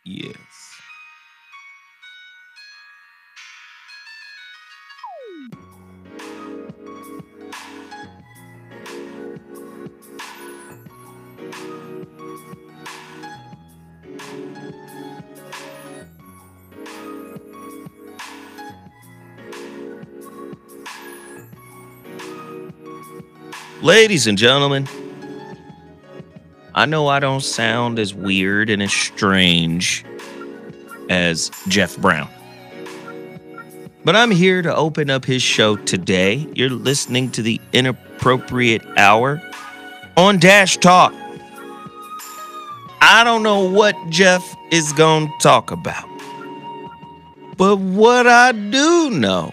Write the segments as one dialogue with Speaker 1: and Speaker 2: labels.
Speaker 1: Yes. Ladies and gentlemen, I know I don't sound as weird and as strange as Geoff Brown, but I'm here to open up his show today. You're listening to the Inappropriate Hour on Dash Talk. I don't know what Geoff is going to talk about, but what I do know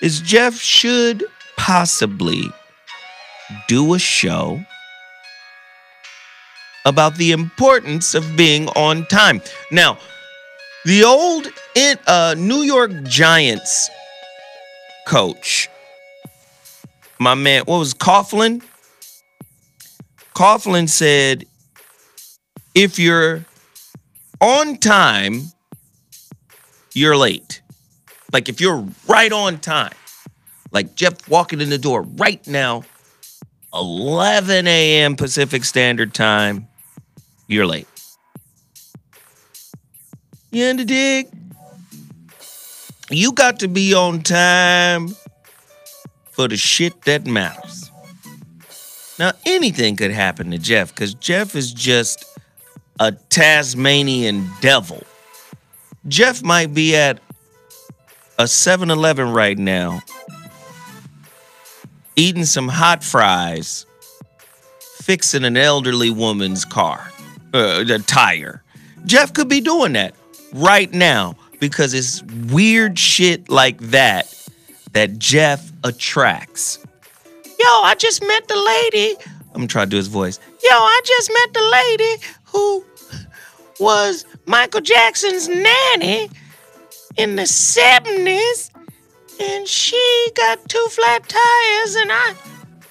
Speaker 1: is Geoff should possibly do a show about the importance of being on time. Now, the old New York Giants coach, my man, what was Coughlin? Coughlin said, if you're on time, you're late. Like if you're right on time, like Geoff walking in the door right now, 11 a.m. Pacific Standard Time, you're late. You in the dig? You got to be on time for the shit that matters. Now, anything could happen to Geoff because Geoff is just a Tasmanian devil. Geoff might be at a 7-Eleven right now, eating some hot fries, fixing an elderly woman's car, the tire. Geoff could be doing that right now because it's weird shit like that Geoff attracts. Yo, I just met the lady. I'm trying to do his voice. Yo, I just met the lady who was Michael Jackson's nanny in the 70s, and she got 2 flat tires, and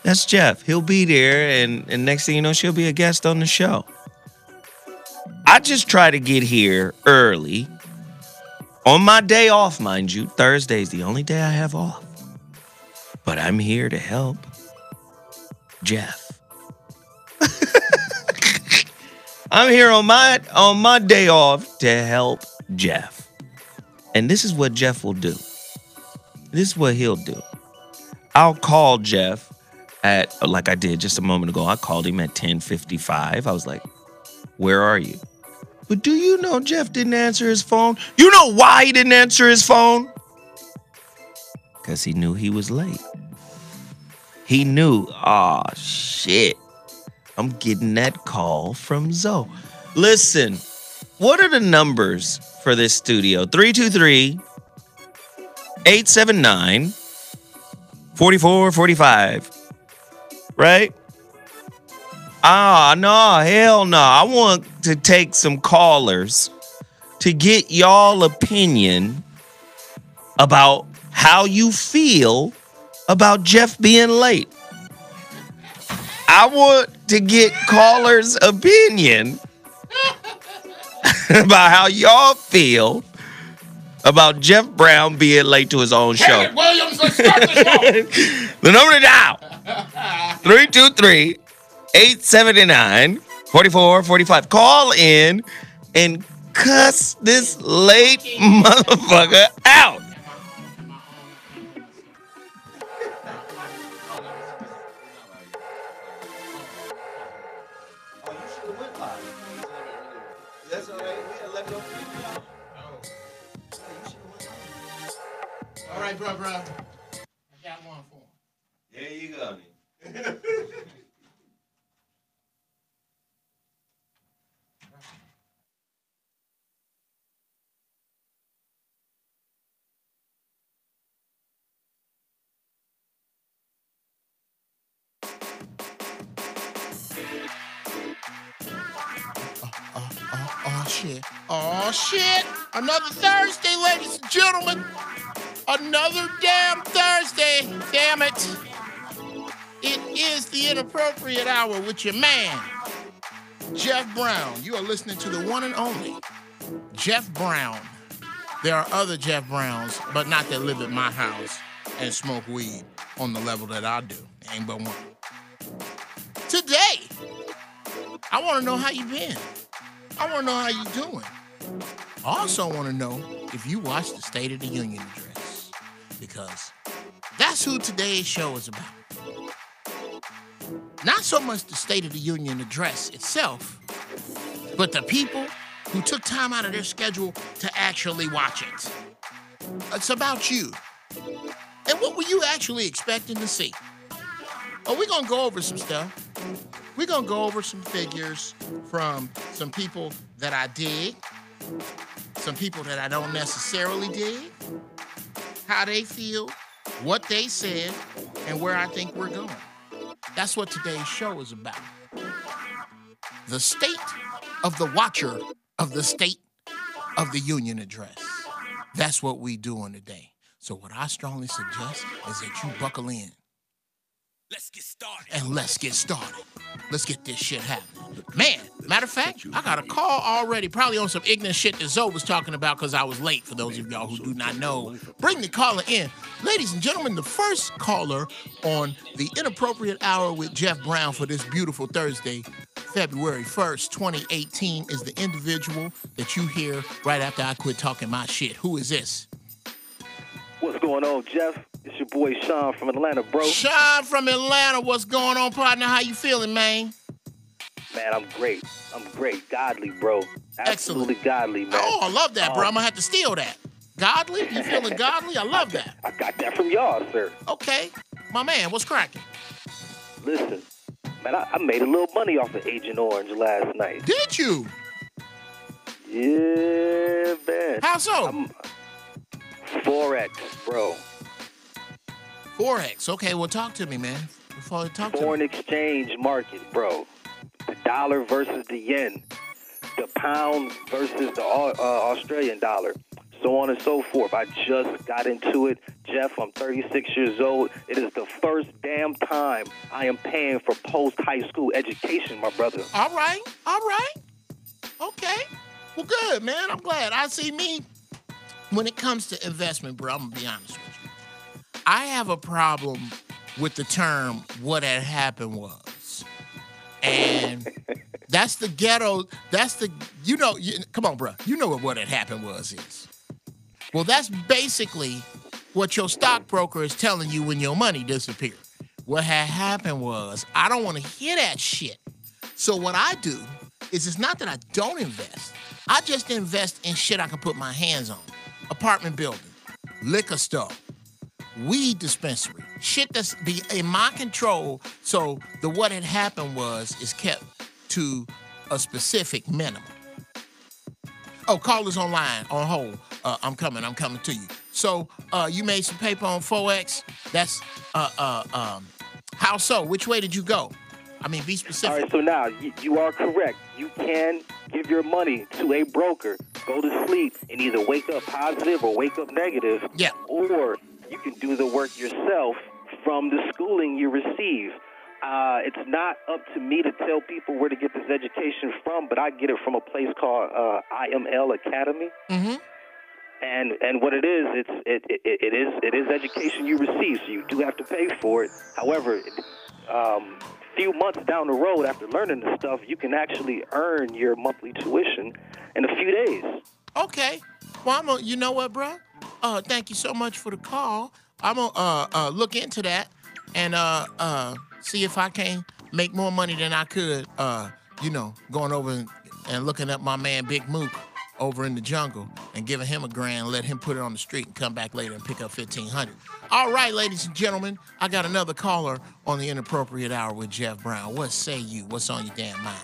Speaker 1: That's Geoff. He'll be there, and next thing you know, she'll be a guest on the show. I just try to get here early. On my day off, mind you. Thursday's the only day I have off. But I'm here to help Geoff. I'm here on my day off to help Geoff. And this is what Geoff will do. This is what he'll do. I'll call Geoff at, like I did just a moment ago, I called him at 10:55. I was like, where are you? But do you know Geoff didn't answer his phone? You know why he didn't answer his phone? Because he knew he was late. He knew, shit, I'm getting that call from Zoe. Listen, what are the numbers for this studio? 323-879-4445. Right? No, hell no. I want to take some callers to get y'all opinion about how you feel about Geoff being late. I want to get callers' opinion about how y'all feel about Geoff Brown being late to his own show.
Speaker 2: Hey, Williams, let's start the show.
Speaker 1: The number to dial, 323-879-4445. Call in and cuss this late motherfucker out.
Speaker 2: All right, bro. I got one for him.
Speaker 1: There you go.
Speaker 2: Oh, shit. Another Thursday, ladies and gentlemen. Another damn Thursday. Damn it. It is the Inappropriate Hour with your man, Geoff Brown. You are listening to the one and only Geoff Brown. There are other Geoff Browns, but not that live at my house and smoke weed on the level that I do. Ain't but one. Today, I want to know how you been. I want to know how you doing. I also want to know if you watched the State of the Union address, because that's who today's show is about. Not so much the State of the Union address itself, but the people who took time out of their schedule to actually watch it. It's about you. And what were you actually expecting to see? Oh, we're going to go over some stuff. We're going to go over some figures from some people that I dig, some people that I don't necessarily dig, how they feel, what they said, and where I think we're going. That's what today's show is about. The state of the watcher of the State of the Union address. That's what we doing today. So what I strongly suggest is that you buckle in.
Speaker 3: Let's get started.
Speaker 2: And let's get started. Let's get this shit happening. Man, matter of fact, I got a call already, probably on some ignorant shit that Zoe was talking about because I was late, for those of y'all who do not know. Bring the caller in. Ladies and gentlemen, the first caller on the Inappropriate Hour with Geoff Brown for this beautiful Thursday, February 1st, 2018, is the individual that you hear right after I quit talking my shit. Who is this?
Speaker 4: What's going on, Geoff? It's your boy Sean from Atlanta, bro.
Speaker 2: Sean from Atlanta. What's going on, partner? How you feeling, man?
Speaker 4: Man, I'm great. Godly, bro. Absolutely godly, man.
Speaker 2: Oh, I love that, bro. I'm going to have to steal that. Godly? You feeling godly? I love that.
Speaker 4: I got that from y'all, sir.
Speaker 2: Okay. My man, what's cracking?
Speaker 4: Listen, man, I made a little money off of Agent Orange last night.
Speaker 2: Did you?
Speaker 4: Yeah, man.
Speaker 2: How so?
Speaker 4: Forex, bro.
Speaker 2: Forex. Okay, well, talk to me, man. Before you talk to me.
Speaker 4: Foreign exchange market, bro. The dollar versus the yen. The pound versus the Australian dollar. So on and so forth. I just got into it. Geoff, I'm 36 years old. It is the first damn time I am paying for post-high school education, my brother.
Speaker 2: All right. Okay. Well, good, man. I'm glad. I see me. When it comes to investment, bro, I'm going to be honest with you. I have a problem with the term what had happened was. And that's the ghetto, come on, bro. You know what had happened was is. Well, that's basically what your stockbroker is telling you when your money disappeared. What had happened was, I don't want to hear that shit. So what I do is, it's not that I don't invest. I just invest in shit I can put my hands on. Apartment building, liquor store, weed dispensary, shit that's be in my control. So the what had happened was is kept to a specific minimum. Oh, call us online on hold. I'm coming to you. So you made some paper on Forex. That's how so? Which way did you go? I mean, be specific.
Speaker 4: All right, so now you are correct. You can give your money to a broker, go to sleep, and either wake up positive or wake up negative.
Speaker 2: Yeah.
Speaker 4: Or you can do the work yourself from the schooling you receive. It's not up to me to tell people where to get this education from, but I get it from a place called IML Academy.
Speaker 2: Mm-hmm.
Speaker 4: And what it is, it is education you receive, so you do have to pay for it. However, few months down the road after learning this stuff, you can actually earn your monthly tuition in a few days.
Speaker 2: Okay. Well, you know what, bro? Thank you so much for the call. I'm gonna look into that and see if I can make more money than I could, going over and looking up my man Big Mook over in the jungle and giving him $1,000, let him put it on the street and come back later and pick up $1,500. All right, ladies and gentlemen, I got another caller on the Inappropriate Hour with Geoff Brown. What say you? What's on your damn mind?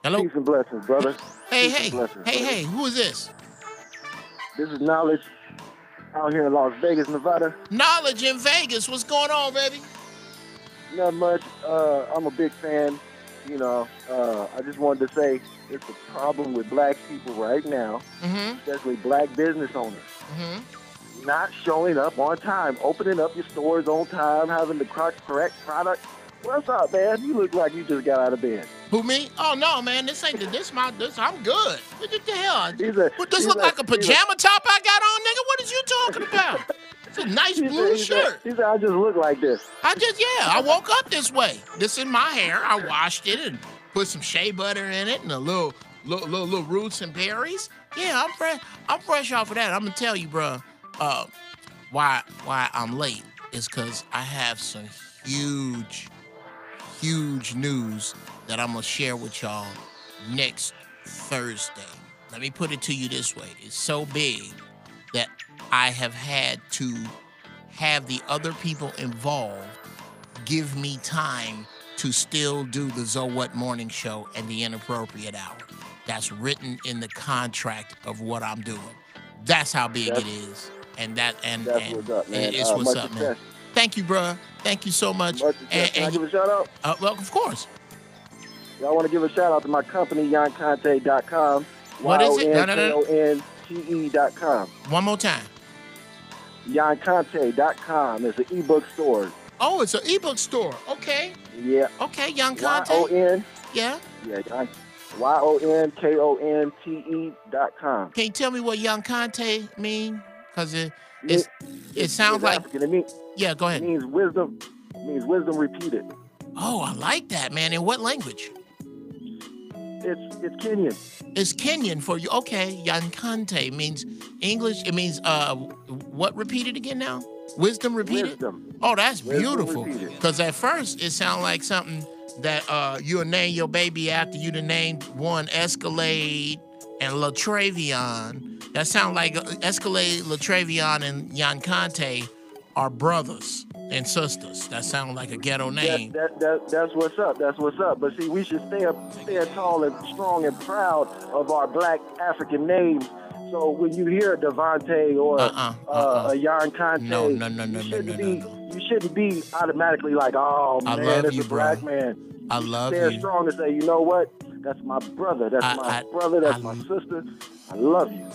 Speaker 2: Hello?
Speaker 5: Peace and blessings, brother.
Speaker 2: Hey, who is this?
Speaker 5: This is Knowledge out here in Las Vegas, Nevada.
Speaker 2: Knowledge in Vegas. What's going on, baby?
Speaker 5: Not much. I'm a big fan. I just wanted to say it's a problem with black people right now, especially black business owners. Not showing up on time, opening up your stores on time, having the correct product What's up, man? You look like you just got out of bed.
Speaker 2: Who, me? Oh, no, man. This ain't this. I'm good. What the hell? What, this
Speaker 5: he's
Speaker 2: look
Speaker 5: a-
Speaker 2: like a
Speaker 5: he's a-
Speaker 2: pajama top I got on, nigga? What is you talking about? It's a nice blue shirt.
Speaker 5: He said, I just look like this.
Speaker 2: I woke up this way. This is my hair. I washed it and put some shea butter in it and a little roots and berries. Yeah, I'm fresh. I'm fresh off of that. I'm gonna tell you, bro. Why I'm late is because I have some huge news that I'm gonna share with y'all next Thursday. Let me put it to you this way. It's so big that I have had to have the other people involved give me time to still do the So What Morning Show and the Inappropriate Hour. That's written in the contract of what I'm doing. That's how big it is. And that's
Speaker 5: what's up, man.
Speaker 2: It's what's
Speaker 5: much
Speaker 2: up,
Speaker 5: success.
Speaker 2: man. Thank you, bruh. Thank you so much.
Speaker 5: Can I give a shout out?
Speaker 2: Well, of course.
Speaker 5: I want to give a shout out to my company, YonConte.com.
Speaker 2: What is it? No.
Speaker 5: YonConte.com.
Speaker 2: One more time.
Speaker 5: YonConte.com. It's an ebook store.
Speaker 2: Oh, it's an ebook store. Okay.
Speaker 5: Yeah.
Speaker 2: Okay, Young Conte.
Speaker 5: YON.
Speaker 2: Yeah.
Speaker 5: Yeah, YonKonte.com.
Speaker 2: Can you tell me what Young Conte mean? Because it sounds like
Speaker 5: African. It means,
Speaker 2: yeah. Go ahead.
Speaker 5: It means wisdom. It means wisdom repeated.
Speaker 2: Oh, I like that, man. In what language?
Speaker 5: It's Kenyan.
Speaker 2: It's Kenyan for you. Okay, Yankante means English. It means what repeated again now? Wisdom repeated?
Speaker 5: Wisdom.
Speaker 2: Oh, that's
Speaker 5: Wisdom
Speaker 2: beautiful.
Speaker 5: repeated.
Speaker 2: Because at first it sounded like something that you'll name your baby after you done named one Escalade and Latravion. That sound like Escalade, Latravion, and Yankante are brothers and sisters. That sounds like a ghetto name.
Speaker 5: That's what's up. That's what's up. But see, we should stand tall and strong and proud of our black African names. So when you hear Devontae or a Yan Conte,
Speaker 2: No.
Speaker 5: You shouldn't be automatically like, oh man, it's a black man.
Speaker 2: I love
Speaker 5: Stand
Speaker 2: you.
Speaker 5: strong and say, you know what? That's my brother. That's my brother. That's my sister. I love you.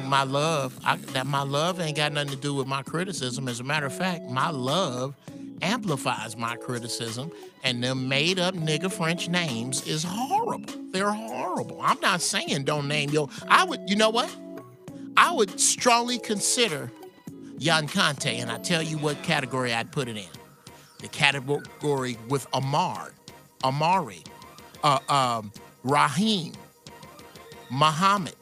Speaker 2: My love ain't got nothing to do with my criticism. As a matter of fact, my love amplifies my criticism, and them made up nigga French names is horrible. They're horrible. I'm not saying don't name you know what? I would strongly consider Yan Conte, and I tell you what category I'd put it in. The category with Amari, Raheem, Muhammad.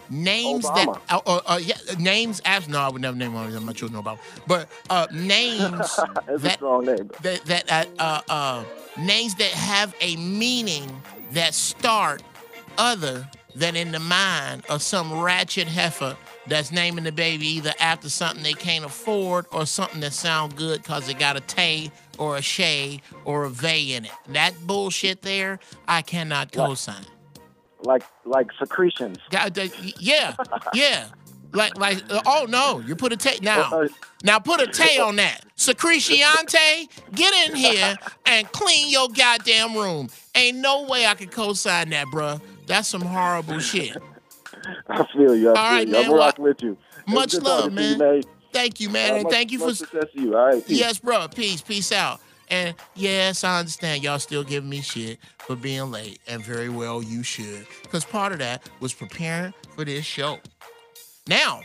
Speaker 2: Names
Speaker 5: Obama.
Speaker 2: names. No, I would never name one of them. My children know about. But names
Speaker 5: That's a strong name.
Speaker 2: Names that have a meaning that start other than in the mind of some ratchet heifer that's naming the baby either after something they can't afford or something that sound good because it got a tay or a shay or a vey in it. That bullshit there, I cannot co-sign.
Speaker 5: Like secretions.
Speaker 2: Yeah. Oh no, you put a tay now. Now put a tay on that. Secretiante, get in here and clean your goddamn room. Ain't no way I can co-sign that, bruh. That's some horrible shit.
Speaker 5: I feel you.
Speaker 2: All right, man.
Speaker 5: I'm rocking with you.
Speaker 2: Much love, man.
Speaker 5: You,
Speaker 2: Thank you, man. And thank you for
Speaker 5: much success to you. All right. Peace.
Speaker 2: Yes, bro. Peace out. And yes, I understand y'all still giving me shit for being late, and very well you should, because part of that was preparing for this show. Now,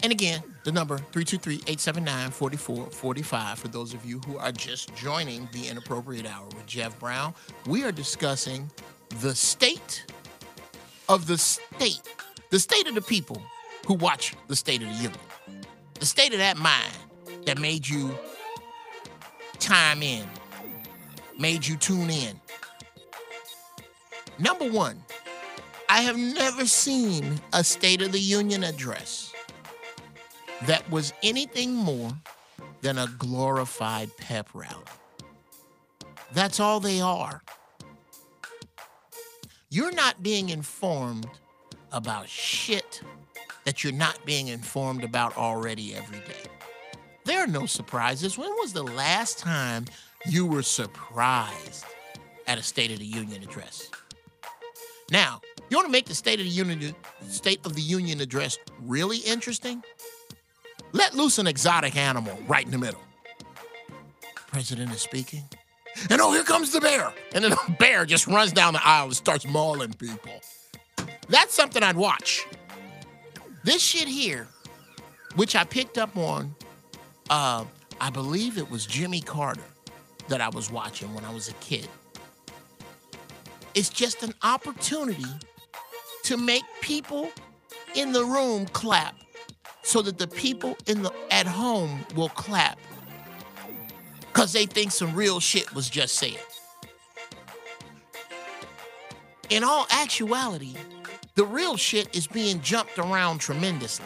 Speaker 2: and again, the number 323-879-4445 for those of you who are just joining the Inappropriate Hour with Geoff Brown. We are discussing the state of the state of the people who watch the State of the Union, the state of that mind that made you time in, made you tune in. Number one, I have never seen a State of the Union address that was anything more than a glorified pep rally. That's all they are. You're not being informed about shit that you're not being informed about already every day. There are no surprises. When was the last time you were surprised at a State of the Union address? Now, you want to make the State of the Union address really interesting? Let loose an exotic animal right in the middle. president is speaking. And oh, here comes the bear. And then the bear just runs down the aisle and starts mauling people. That's something I'd watch. This shit here, which I picked up on, I believe it was Jimmy Carter that I was watching when I was a kid. It's just an opportunity to make people in the room clap so that the people at home will clap because they think some real shit was just said. In all actuality, the real shit is being jumped around tremendously.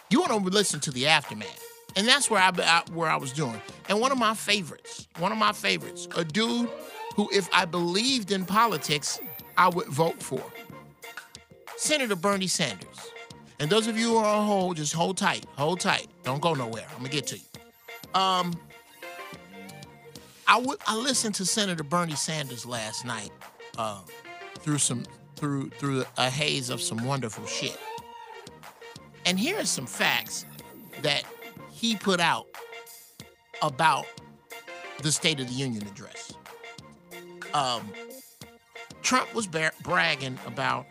Speaker 2: You want to listen to the aftermath. And that's where I was doing. And one of my favorites, a dude who, if I believed in politics, I would vote for. Senator Bernie Sanders. And those of you who are on hold, just hold tight. Don't go nowhere. I'm gonna get to you. I listened to Senator Bernie Sanders last night through a haze of some wonderful shit. And here are some facts that he put out about the State of the Union address. Trump was bragging about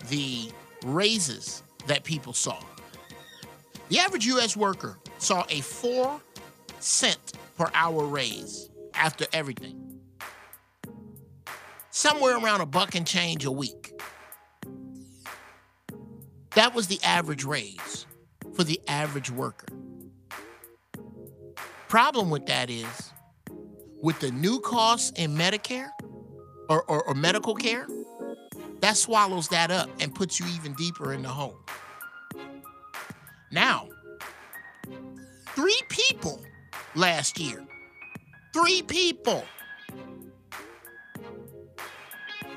Speaker 2: the raises that people saw. The average U.S. worker saw a 4-cent per hour raise after everything. Somewhere around $1 and change a week. That was the average raise for the average worker. Problem with that is, with the new costs in Medicare or medical care, that swallows that up and puts you even deeper in the hole. Now, 3 people last year. 3 people.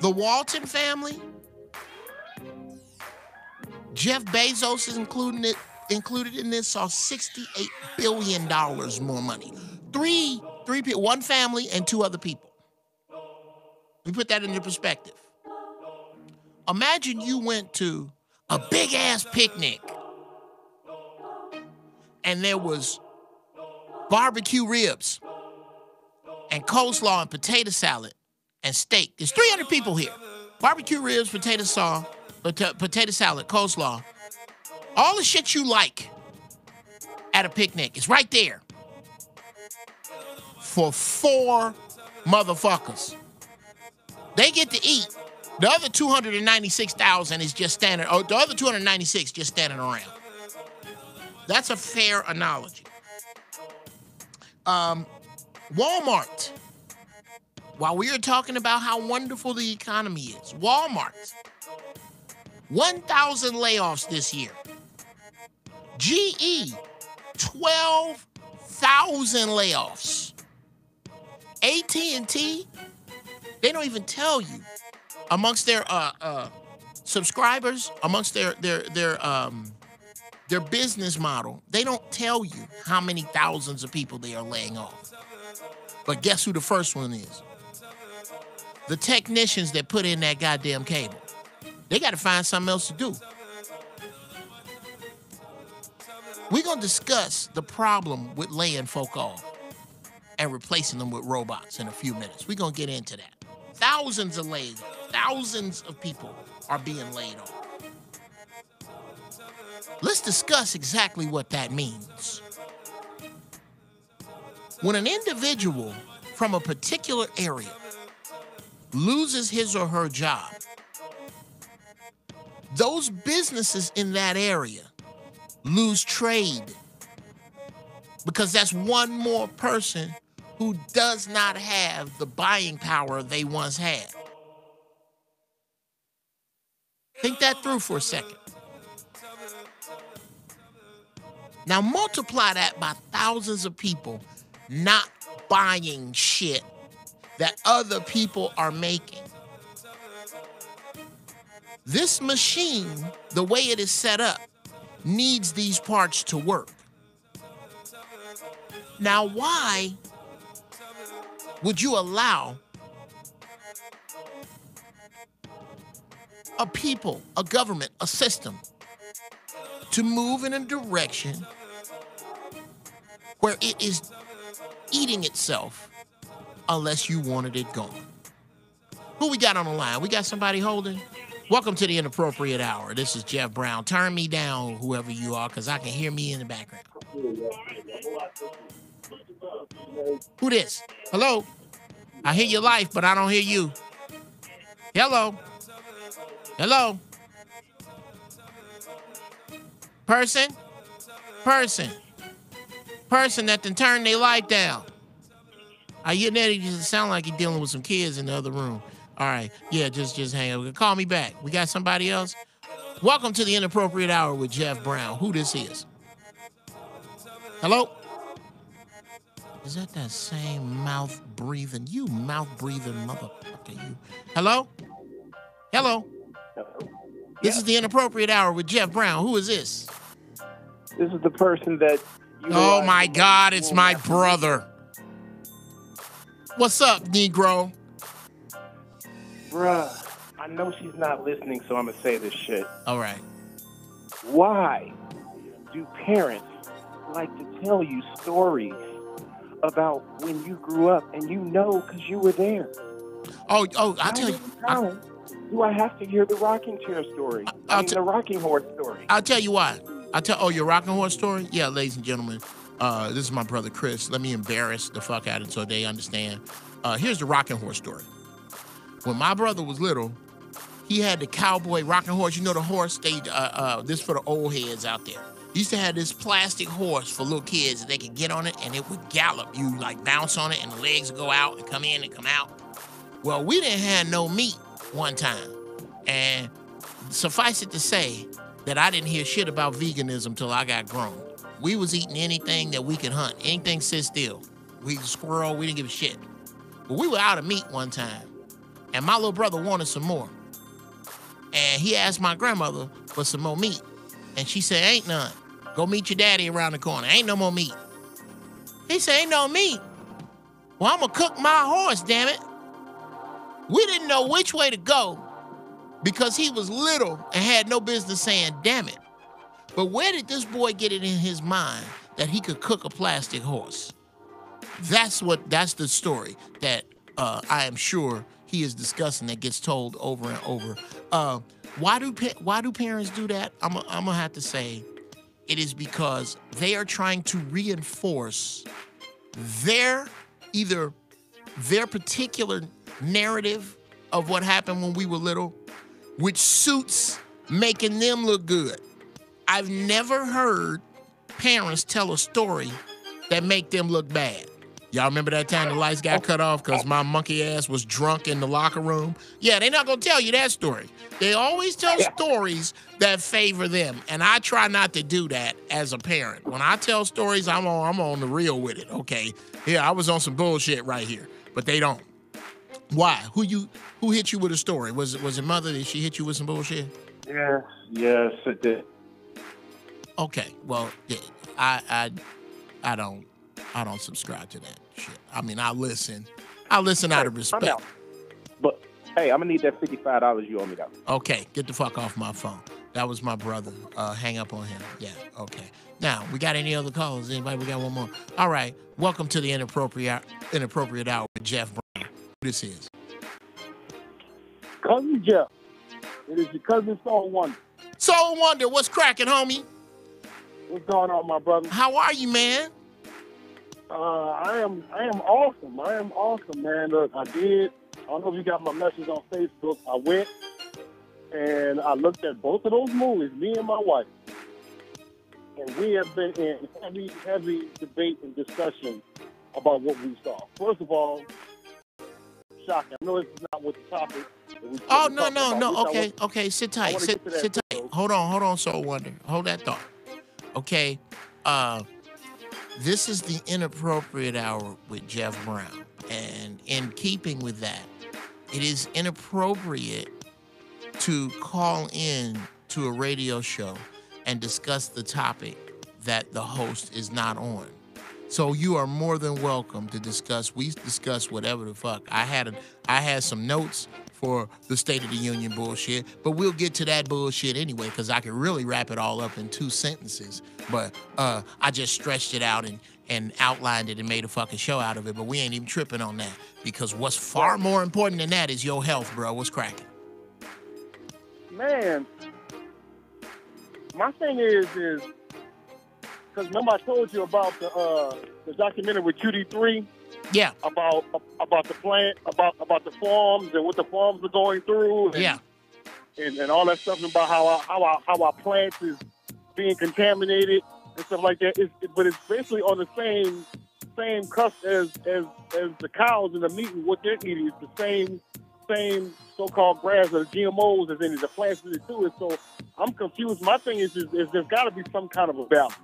Speaker 2: The Walton family, Jeff Bezos is included in this, saw $68 billion more money. Three people, one family and 2 other people. We put that into perspective. Imagine you went to a big ass picnic and there was barbecue ribs and coleslaw and potato salad and steak. There's 300 people here. Barbecue ribs, potato salad, coleslaw. All the shit you like at a picnic is right there for 4 motherfuckers. They get to eat. The other 296,000 is just standing, the other 296 just standing around. That's a fair analogy. Walmart. While we are talking about how wonderful the economy is, Walmart, 1,000 layoffs this year. GE, 12,000 layoffs. AT&T, they don't even tell you amongst their subscribers, amongst their business model. They don't tell you how many thousands of people they are laying off. But guess who the first one is? The technicians that put in that goddamn cable. They got to find something else to do. We're going to discuss the problem with laying folk off and replacing them with robots in a few minutes. We're going to get into that. Thousands of people are being laid off. Let's discuss exactly what that means. When an individual from a particular area loses his or her job, those businesses in that area lose trade because that's one more person who does not have the buying power they once had. Think that through for a second. Now multiply that by thousands of people not buying shit that other people are making. This machine, the way it is set up, needs these parts to work. Now, why would you allow a people, a government, a system to move in a direction where it is eating itself unless you wanted it gone. Who we got on the line? We got somebody holding? Welcome to the Inappropriate Hour. This is Geoff Brown. Turn me down, whoever you are, because I can hear me in the background. Who this? Hello? I hear your life, but I don't hear you. Hello? Hello? Person? Person that done turned their light down. I hear that it just sound like you're dealing with some kids in the other room. All right, yeah, just hang up. Call me back. We got somebody else? Welcome to the Inappropriate Hour with Geoff Brown. Who this is? Hello? Is that same mouth-breathing? You mouth-breathing motherfucker, you. Hello? Hello? This is the Inappropriate Hour with Geoff Brown. Who is this?
Speaker 6: This is the person that...
Speaker 2: Oh, my God, it's my brother. What's up, Negro?
Speaker 6: Bruh, I know she's not listening, so I'm going to say this shit.
Speaker 2: All right.
Speaker 6: Why do parents like to tell you stories about when you grew up and you know because you were there?
Speaker 2: Oh, I'll tell you.
Speaker 6: Do I have to hear the rocking chair story? The rocking horse story.
Speaker 2: I'll tell you why. Your rocking horse story? Yeah, ladies and gentlemen, this is my brother Chris. Let me embarrass the fuck out of it so they understand. Here's the rocking horse story. When my brother was little, he had the cowboy rocking horse. You know the horse, this for the old heads out there. He used to have this plastic horse for little kids that they could get on it and it would gallop. You like bounce on it and the legs would go out and come in and come out. Well, we didn't have no meat one time. And suffice it to say that I didn't hear shit about veganism till I got grown. We was eating anything that we could hunt, anything sit still. We squirrel, we didn't give a shit. But we were out of meat one time. And my little brother wanted some more. And he asked my grandmother for some more meat. And she said, ain't none. Go meet your daddy around the corner. Ain't no more meat. He said, ain't no meat. Well, I'm going to cook my horse, damn it. We didn't know which way to go because he was little and had no business saying, damn it. But where did this boy get it in his mind that he could cook a plastic horse? That's the story that I am sure he is discussing that gets told over and over. Why do parents do that? I'm gonna have to say it is because they are trying to reinforce their particular narrative of what happened when we were little, which suits making them look good. I've never heard parents tell a story that make them look bad. Y'all remember that time the lights got cut off because my monkey ass was drunk in the locker room? Yeah, they're not going to tell you that story. They always tell stories that favor them, and I try not to do that as a parent. When I tell stories, I'm on the real with it, okay? Yeah, I was on some bullshit right here, but they don't. Why? Who hit you with a story? Was it mother? Did she hit you with some bullshit?
Speaker 6: Yes, it did.
Speaker 2: Okay, well, I don't subscribe to that shit. I mean, I listen out of respect.
Speaker 6: I'm out. But hey, I'm gonna need that $55 you owe me though.
Speaker 2: Okay, get the fuck off my phone. That was my brother. Hang up on him. Yeah, okay. Now, we got any other calls? Anybody? We got one more. All right. Welcome to the Inappropriate Hour with Geoff Brown. Who this is?
Speaker 5: Cousin Geoff. It is your cousin Soul Wonder.
Speaker 2: Soul Wonder, what's cracking, homie?
Speaker 5: What's going on, my brother?
Speaker 2: How are you, man?
Speaker 5: I am awesome. I am awesome, man. Look, I don't know if you got my message on Facebook. I went and I looked at both of those movies, me and my wife. And we have been in heavy debate and discussion about what we saw. First of all, shocking. I know it's not what the topic.
Speaker 2: Oh, no. Okay. Sit tight. Sit tight. Hold on, Soul Wonder. Hold that thought. Okay. This is the Inappropriate Hour with Geoff Brown. And in keeping with that, it is inappropriate to call in to a radio show and discuss the topic that the host is not on. So you are more than welcome to discuss. We discuss whatever the fuck. I had some notes for the State of the Union bullshit. But we'll get to that bullshit anyway, because I could really wrap it all up in 2 sentences. But I just stretched it out and outlined it and made a fucking show out of it. But we ain't even tripping on that, because what's far more important than that is your health, bro. What's cracking?
Speaker 5: Man, my thing is because remember I told you about the documentary with QD3.
Speaker 2: Yeah.
Speaker 5: About the plant, about the farms and what the farms are going through. And, and all that stuff about how our plants is being contaminated and stuff like that. But it's basically on the same cusp as the cows and the meat and what they're eating. It's the same so-called grass or GMOs as in the plants that they do it. So I'm confused. My thing is there's got to be some kind of a balance,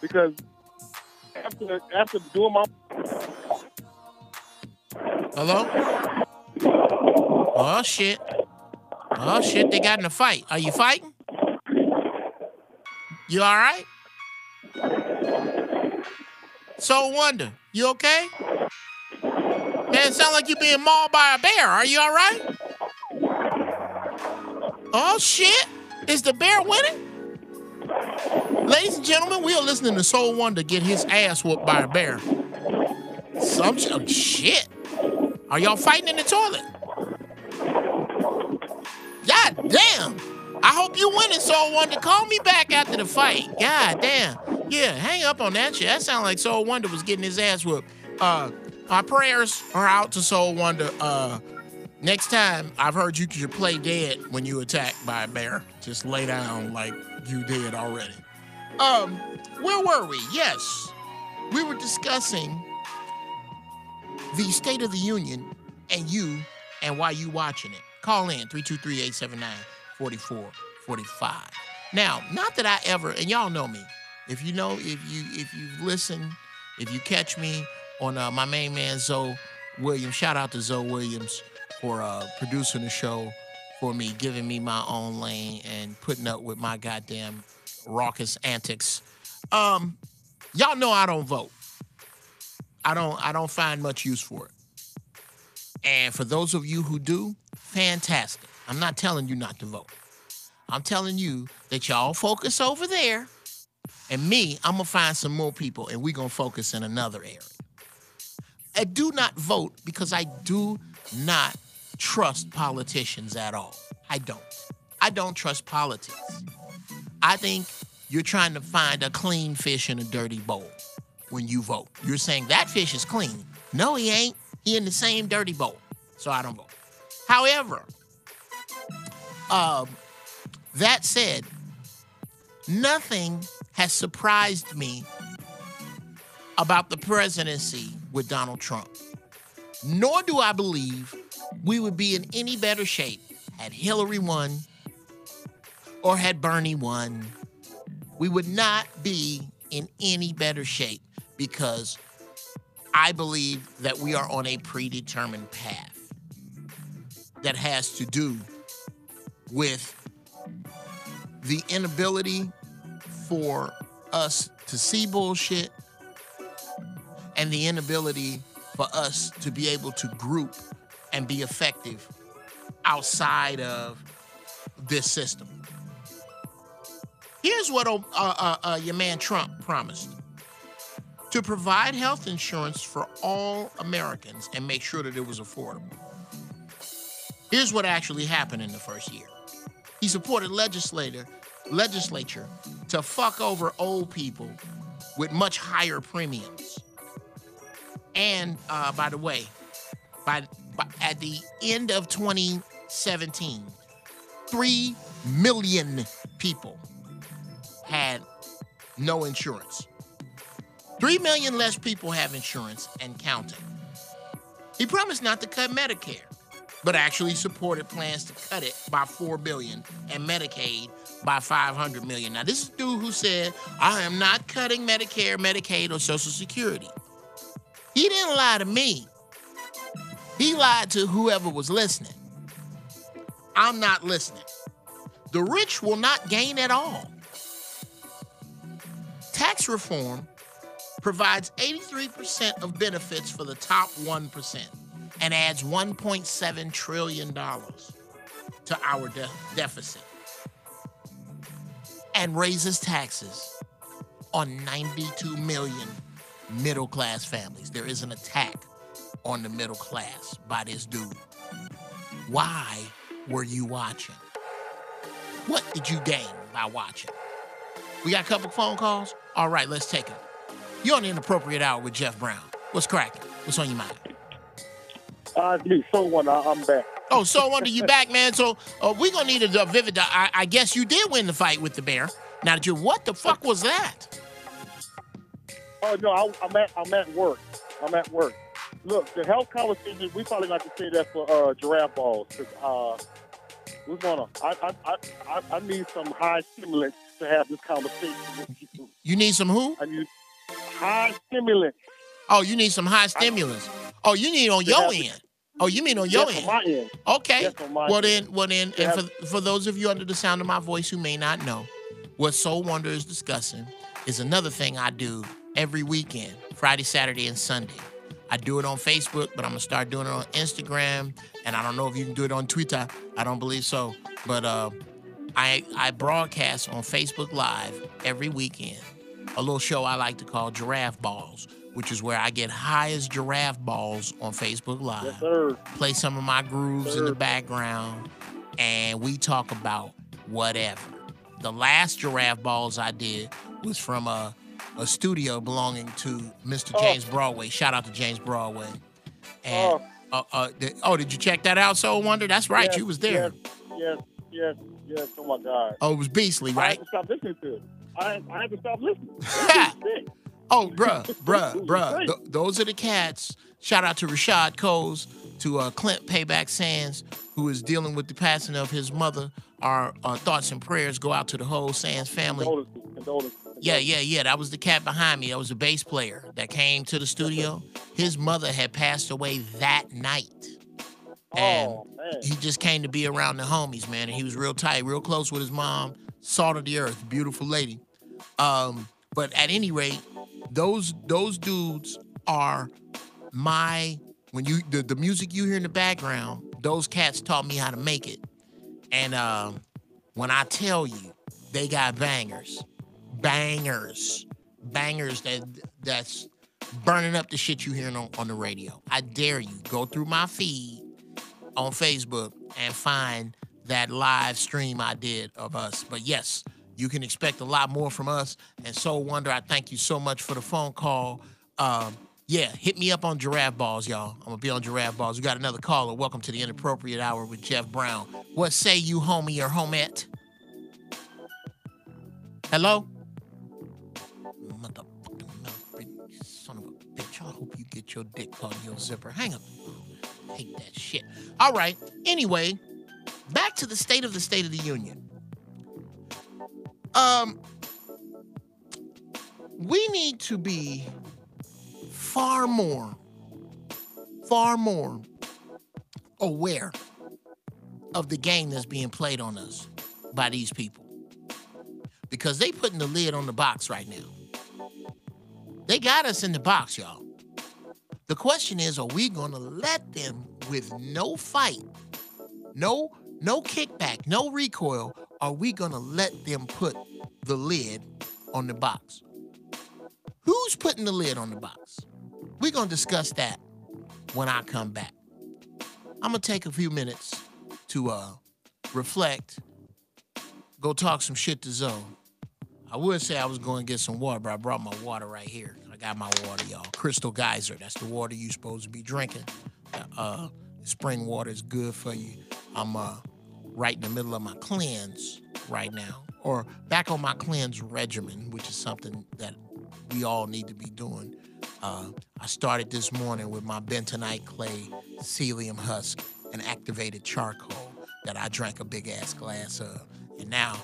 Speaker 5: because after doing my
Speaker 2: Hello? Oh shit! Oh shit! They got in a fight. Are you fighting? You all right? Soul Wonder, you okay? Man, it sounds like you're being mauled by a bear. Are you all right? Oh shit! Is the bear winning? Ladies and gentlemen, we are listening to Soul Wonder get his ass whooped by a bear. Shit. Are y'all fighting in the toilet? God damn. I hope you winning, Soul Wonder. Call me back after the fight. God damn. Yeah, hang up on that shit. That sounded like Soul Wonder was getting his ass whooped. Our prayers are out to Soul Wonder. Next time, I've heard you should play dead when you attacked by a bear. Just lay down like you did already. Where were we? Yes. We were discussing the State of the Union and you and why you watching it. Call in 323-879-4445. Now, not that I ever, and y'all know me. If you've listened, if you catch me on my main man Zoe Williams, shout out to Zoe Williams for producing the show for me, giving me my own lane and putting up with my goddamn raucous antics. Y'all know I don't vote. I don't find much use for it. And for those of you who do, fantastic. I'm not telling you not to vote. I'm telling you that y'all focus over there, and me, I'm going to find some more people, and we're going to focus in another area. I do not vote because I do not trust politicians at all. I don't. I don't trust politics. I think you're trying to find a clean fish in a dirty bowl when you vote. You're saying that fish is clean. No, he ain't. He in the same dirty bowl. So I don't vote. However, that said, nothing has surprised me about the presidency with Donald Trump. Nor do I believe we would be in any better shape had Hillary won or had Bernie won. We would not be in any better shape because I believe that we are on a predetermined path that has to do with the inability for us to see bullshit and the inability for us to be able to group and be effective outside of this system. Here's what your man Trump promised: to provide health insurance for all Americans and make sure that it was affordable. Here's what actually happened in the first year. He supported legislature to fuck over old people with much higher premiums. And by the way, at the end of 2017, 3 million people had no insurance. 3 million less people have insurance and counting. He promised not to cut Medicare, but actually supported plans to cut it by $4 billion and Medicaid by $500 million. Now, this is a dude who said, I am not cutting Medicare, Medicaid, or Social Security. He didn't lie to me. He lied to whoever was listening. I'm not listening. The rich will not gain at all. Tax reform provides 83% of benefits for the top 1%. and adds $1.7 trillion to our deficit and raises taxes on 92 million middle-class families. There is an attack on the middle class by this dude. Why were you watching? What did you gain by watching? We got a couple phone calls? All right, let's take them. You're on the Inappropriate Hour with Geoff Brown. What's cracking? What's on your mind?
Speaker 5: It's me, So Wonder. I'm back.
Speaker 2: Oh, So Wonder, you back, man. So we're going to need a vivid... I guess you did win the fight with the bear. Now that what the fuck was that?
Speaker 5: Oh, no, I'm at work. I'm at work. Look, the health conversation, we probably got to say that for giraffe balls. Because we're going to... I need some high stimulants to have this conversation with you.
Speaker 2: You need some who?
Speaker 5: I need high stimulants.
Speaker 2: Oh, you need some high stimulants. Oh, you need on your end. Oh, you mean on your end?
Speaker 5: On my end.
Speaker 2: Okay.
Speaker 5: Yes, on my
Speaker 2: well
Speaker 5: end.
Speaker 2: then, and for those of you under the sound of my voice who may not know, what Soul Wonder is discussing is another thing I do every weekend, Friday, Saturday, and Sunday. I do it on Facebook, but I'm gonna start doing it on Instagram, and I don't know if you can do it on Twitter. I don't believe so, but I broadcast on Facebook Live every weekend a little show I like to call Giraffe Balls, which is where I get high as giraffe balls on Facebook Live.
Speaker 5: Yes, sir.
Speaker 2: Play some of my grooves in the background, and we talk about whatever. The last Giraffe Balls I did was from a studio belonging to Mr. James Broadway. Shout out to James Broadway. And did you check that out, Soul Wonder? That's right,
Speaker 5: Yes,
Speaker 2: you was there.
Speaker 5: Yes. Oh my God.
Speaker 2: Oh, it was beastly,
Speaker 5: I
Speaker 2: right?
Speaker 5: had to stop listening to it. I had to stop listening.
Speaker 2: Oh, bruh. Those are the cats. Shout out to Rashad Coles, to Clint Payback Sands, who is dealing with the passing of his mother. Our thoughts and prayers go out to the whole Sands family.
Speaker 5: Condolences.
Speaker 2: Yeah. That was the cat behind me. That was a bass player that came to the studio. His mother had passed away that night. And
Speaker 5: man.
Speaker 2: he just came to be around the homies, man. And he was real tight, real close with his mom. Salt of the earth, beautiful lady. But at any rate, those dudes are the music you hear in the background, those cats taught me how to make it. And when I tell you, they got bangers that's burning up the shit you hear on the radio. I dare you, go through my feed on Facebook and find that live stream I did of us. But yes, you can expect a lot more from us. And Soul Wonder, I thank you so much for the phone call. Hit me up on Giraffe Balls, y'all. I'm going to be on Giraffe Balls. We got another caller. Welcome to the Inappropriate Hour with Geoff Brown. What say you, homie or homette? Hello? Motherfucking son of a bitch. I hope you get your dick caught in your zipper. Hang up. I hate that shit. All right. Anyway, back to the State of the Union. We need to be far more aware of the game that's being played on us by these people. Because they putting the lid on the box right now. They got us in the box, y'all. The question is, are we going to let them, with no fight, no kickback, no recoil, are we going to let them put the lid on the box? Who's putting the lid on the box? We're going to discuss that when I come back. I'm going to take a few minutes to reflect, go talk some shit to Zoe. I would say I was going to get some water, but I brought my water right here. I got my water, y'all. Crystal Geyser. That's the water you're supposed to be drinking. Spring water is good for you. I'm right in the middle of my cleanse right now, or back on my cleanse regimen, which is something that we all need to be doing. I started this morning with my bentonite clay, psyllium husk, and activated charcoal that I drank a big-ass glass of. And now,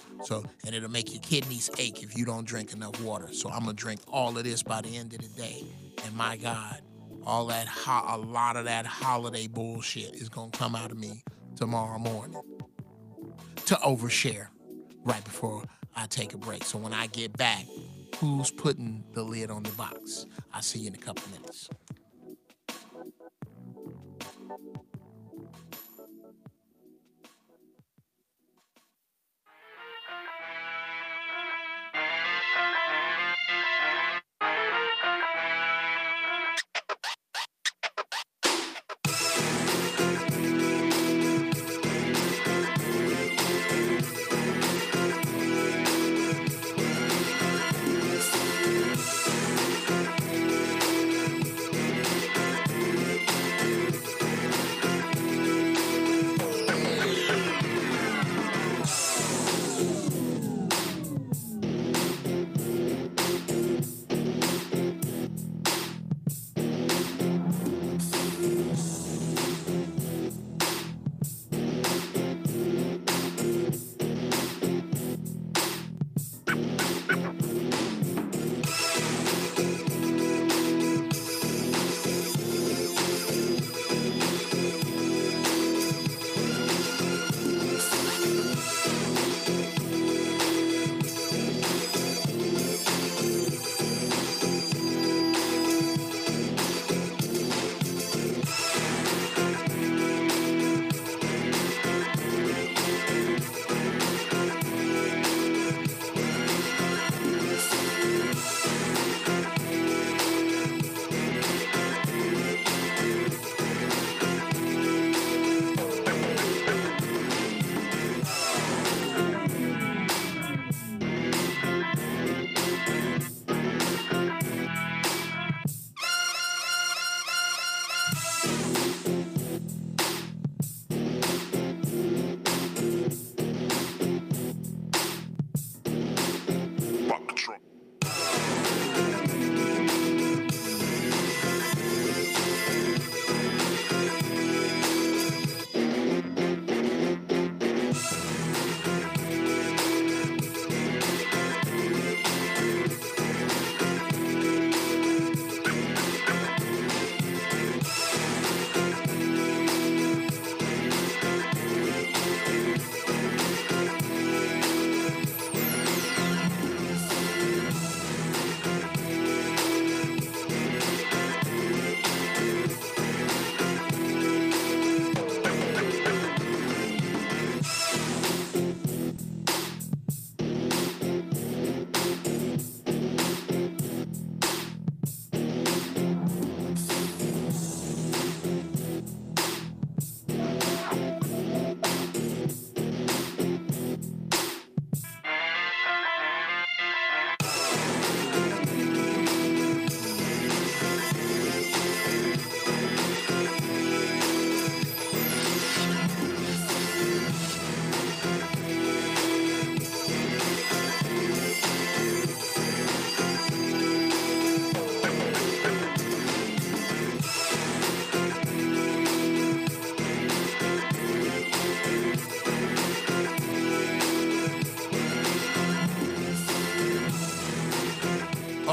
Speaker 2: and it'll make your kidneys ache if you don't drink enough water. So I'm going to drink all of this by the end of the day. And my God, a lot of that holiday bullshit is going to come out of me tomorrow morning to overshare right before I take a break. So when I get back, who's putting the lid on the box? I'll see you in a couple minutes. Oh,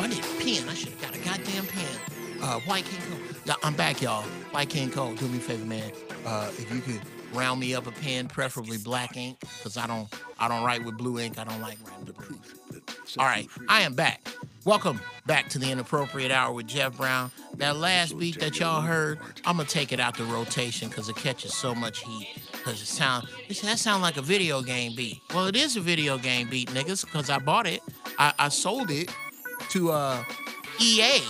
Speaker 2: I need a pen. I should have got a goddamn pen. White King Cole. Yeah, I'm back, y'all. White King Cole, do me a favor, man. If you could round me up a pen, preferably black ink, because I don't write with blue ink. I don't like writing with blue ink. All right, I am back. Welcome back to the Inappropriate Hour with Geoff Brown. That last beat that y'all heard, I'm gonna take it out the rotation because it catches so much heat. Because that sound like a video game beat. Well, it is a video game beat, niggas, because I bought it. I sold it to EA,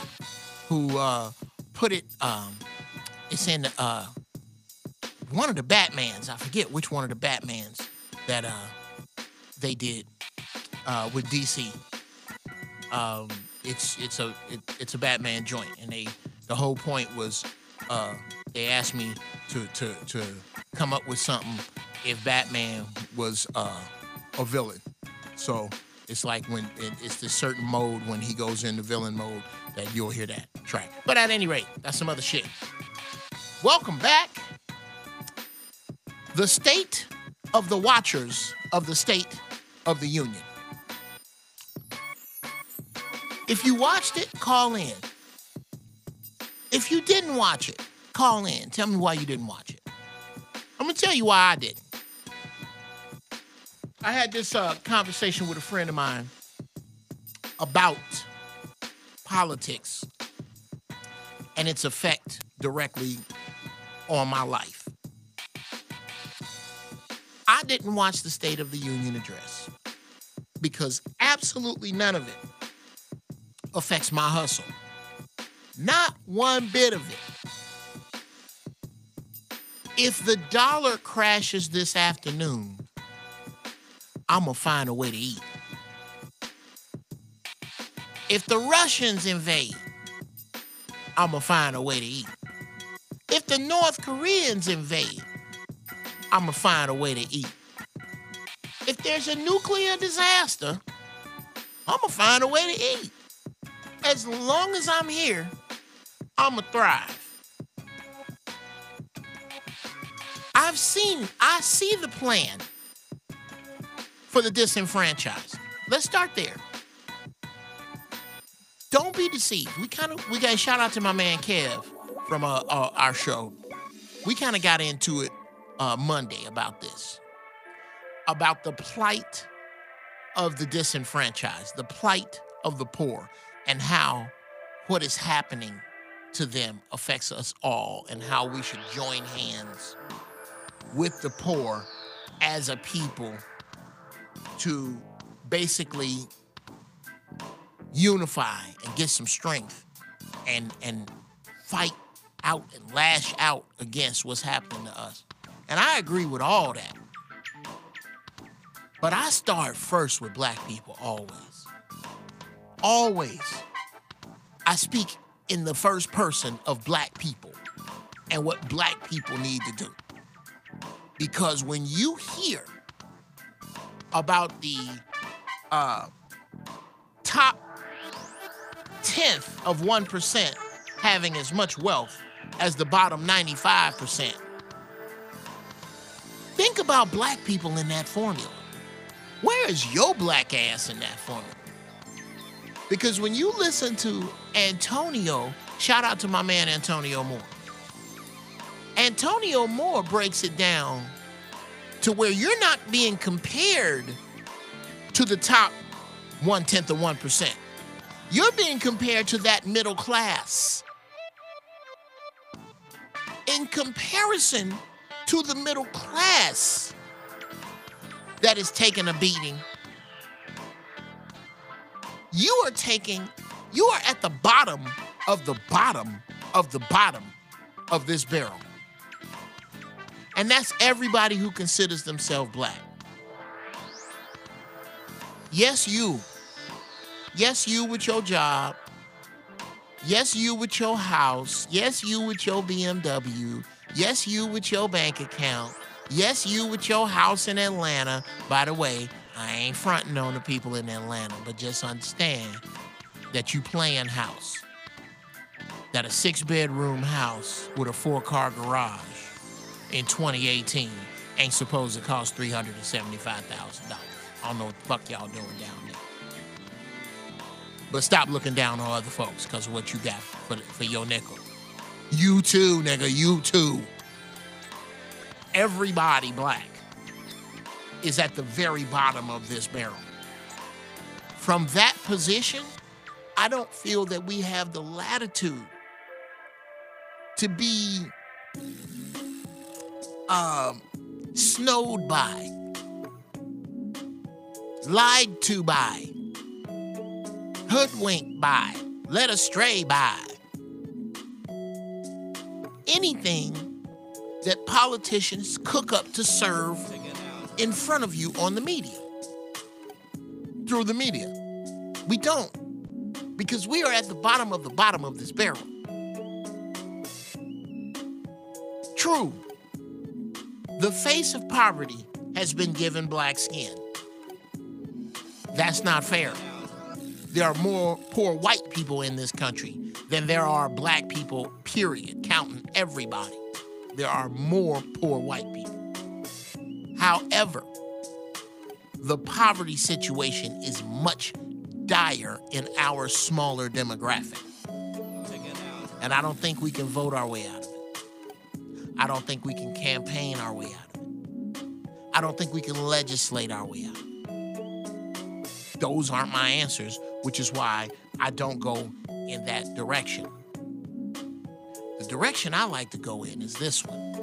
Speaker 2: who put it. It's in one of the Batmans. I forget which one of the Batmans that they did with DC. It's a Batman joint, and the whole point was they asked me to come up with something if Batman was a villain. So it's like when it's this certain mode when he goes into villain mode that you'll hear that track. But at any rate, that's some other shit. Welcome back. The State of the Watchers of the State of the Union. If you watched it, call in. If you didn't watch it, call in. Tell me why you didn't watch it. I'm going to tell you why I didn't. I had this conversation with a friend of mine about politics and its effect directly on my life. I didn't watch the State of the Union address because absolutely none of it affects my hustle. Not one bit of it. If the dollar crashes this afternoon, I'm going to find a way to eat. If the Russians invade, I'm going to find a way to eat. If the North Koreans invade, I'm going to find a way to eat. If there's a nuclear disaster, I'm going to find a way to eat. As long as I'm here, I'm going to thrive. I see the plan for the disenfranchised. Let's start there. Don't be deceived. We got to shout out to my man Kev from our show. We kind of got into it Monday about this, about the plight of the disenfranchised, the plight of the poor, and how what is happening to them affects us all, and how we should join hands with the poor as a people to basically unify and get some strength and fight out and lash out against what's happening to us. And I agree with all that. But I start first with black people, always. Always. I speak in the first person of black people and what black people need to do. Because when you hear about the top 10th of 1% having as much wealth as the bottom 95%, think about black people in that formula. Where is your black ass in that formula? Because when you listen to Antonio, shout out to my man Antonio Moore. Antonio Moore breaks it down to where you're not being compared to the top 1/10 of 1%. You're being compared to that middle class. In comparison to the middle class that is taking a beating, you are at the bottom of the bottom of the bottom of this barrel. And that's everybody who considers themselves black. Yes, you. Yes, you with your job. Yes, you with your house. Yes, you with your BMW. Yes, you with your bank account. Yes, you with your house in Atlanta. By the way, I ain't fronting on the people in Atlanta, but just understand that you playing house. That a 6-bedroom house with a 4-car garage in 2018 ain't supposed to cost $375,000. I don't know what the fuck y'all doing down there. But stop looking down on other folks because of what you got for your nickel. You too, nigga, you too. Everybody black is at the very bottom of this barrel. From that position, I don't feel that we have the latitude to be snowed by, lied to by, hoodwinked by, led astray by. Anything that politicians cook up to serve in front of you on the media, through the media. We don't, because we are at the bottom of this barrel. True, the face of poverty has been given black skin. That's not fair. There are more poor white people in this country than there are black people, period, counting everybody. There are more poor white people. However, the poverty situation is much dire in our smaller demographic. And I don't think we can vote our way out of it. I don't think we can campaign our way out of it. I don't think we can legislate our way out of it. Those aren't my answers, which is why I don't go in that direction. The direction I like to go in is this one.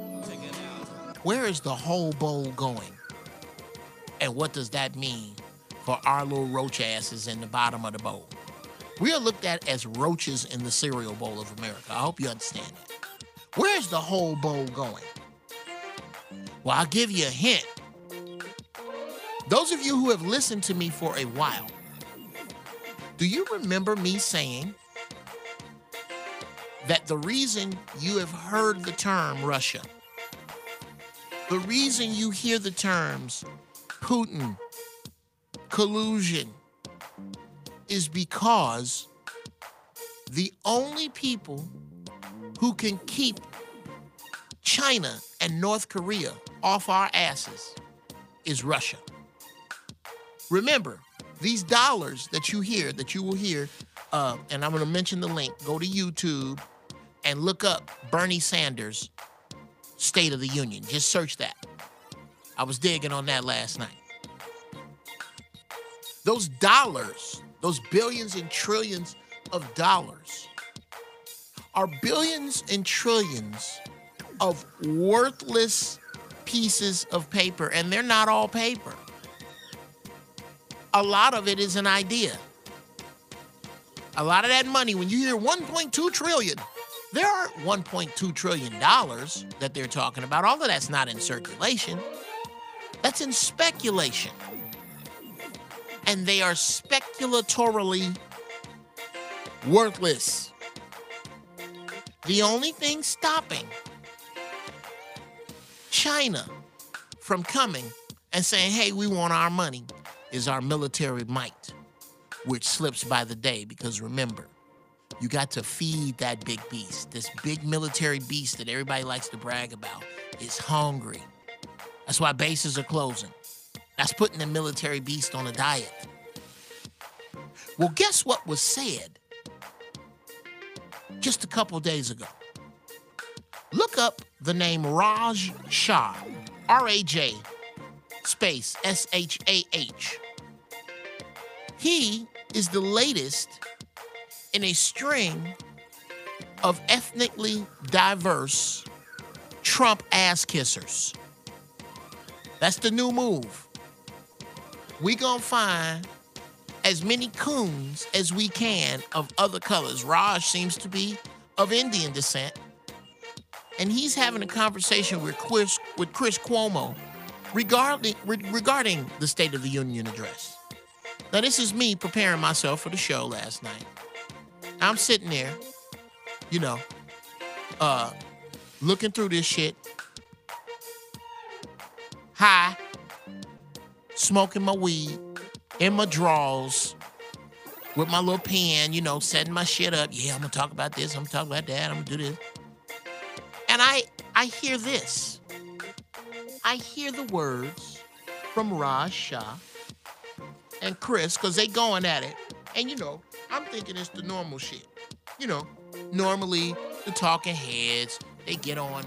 Speaker 2: Where is the whole bowl going? And what does that mean for our little roach asses in the bottom of the bowl? We are looked at as roaches in the cereal bowl of America. I hope you understand that. Where's the whole bowl going? Well, I'll give you a hint. Those of you who have listened to me for a while, do you remember me saying that the reason you have heard the term Russia, the reason you hear the terms Putin, collusion, is because the only people who can keep China and North Korea off our asses is Russia. Remember, these dollars that you will hear, and I'm going to mention the link, go to YouTube and look up Bernie Sanders' State of the Union. Just search that. I was digging on that last night. Those dollars, those billions and trillions of dollars, are billions and trillions of worthless pieces of paper, and they're not all paper. A lot of it is an idea. A lot of that money, when you hear 1.2 trillion, there aren't 1.2 trillion dollars that they're talking about. All of that's not in circulation. That's in speculation. And they are speculatorily worthless. The only thing stopping China from coming and saying, hey, we want our money, is our military might, which slips by the day. Because remember, you got to feed that big beast. This big military beast that everybody likes to brag about is hungry. That's why bases are closing. That's putting the military beast on a diet. Well, guess what was said just a couple days ago? Look up the name Raj Shah, R-A-J space S-H-A-H. He is the latest in a string of ethnically diverse Trump ass kissers. That's the new move. We gonna find as many coons as we can of other colors. Raj seems to be of Indian descent. And he's having a conversation with Chris Cuomo regarding the State of the Union address. Now, this is me preparing myself for the show last night. I'm sitting there, looking through this shit, high, smoking my weed, in my drawers, with my little pen, setting my shit up. Yeah, I'm gonna talk about this, I'm gonna talk about that, I'm gonna do this. And I hear this. I hear the words from Raj Shah and Chris, because they going at it. And, I'm thinking it's the normal shit. Normally the talking heads, they get on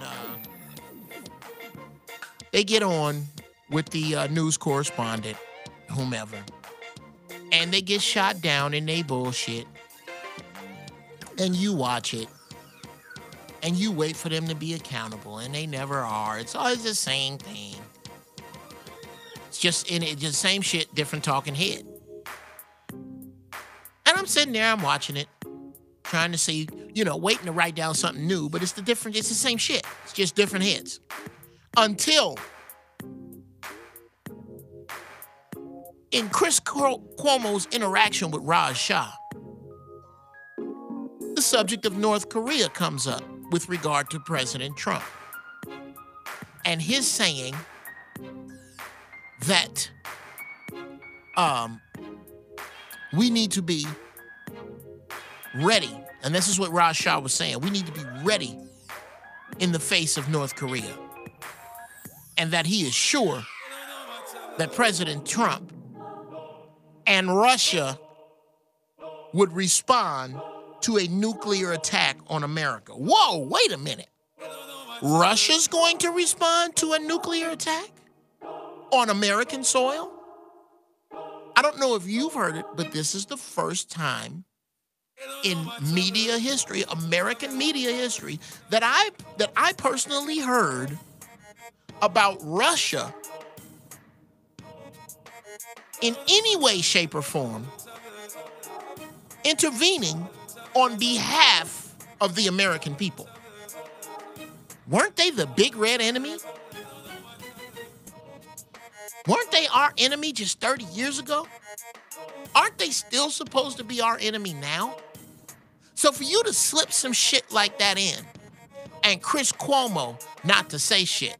Speaker 2: with the news correspondent, whomever, and they get shot down in they bullshit. And you watch it. And you wait for them to be accountable, and they never are. It's always the same thing. It's just same shit, different talking head. And I'm sitting there, I'm watching it, trying to see, waiting to write down something new, but it's the same shit. It's just different heads. Until in Chris Cuomo's interaction with Raj Shah, the subject of North Korea comes up with regard to President Trump. And his saying that we need to be ready, and this is what Raj Shah was saying, we need to be ready in the face of North Korea. And that he is sure that President Trump and Russia would respond to a nuclear attack on America. Whoa, wait a minute. Russia's going to respond to a nuclear attack on American soil? I don't know if you've heard it, but this is the first time in media history, American media history, that I personally heard about Russia in any way, shape, or form intervening on behalf of the American people. Weren't they the big red enemy? Weren't they our enemy just 30 years ago? Aren't they still supposed to be our enemy now? So for you to slip some shit like that in, and Chris Cuomo not to say shit,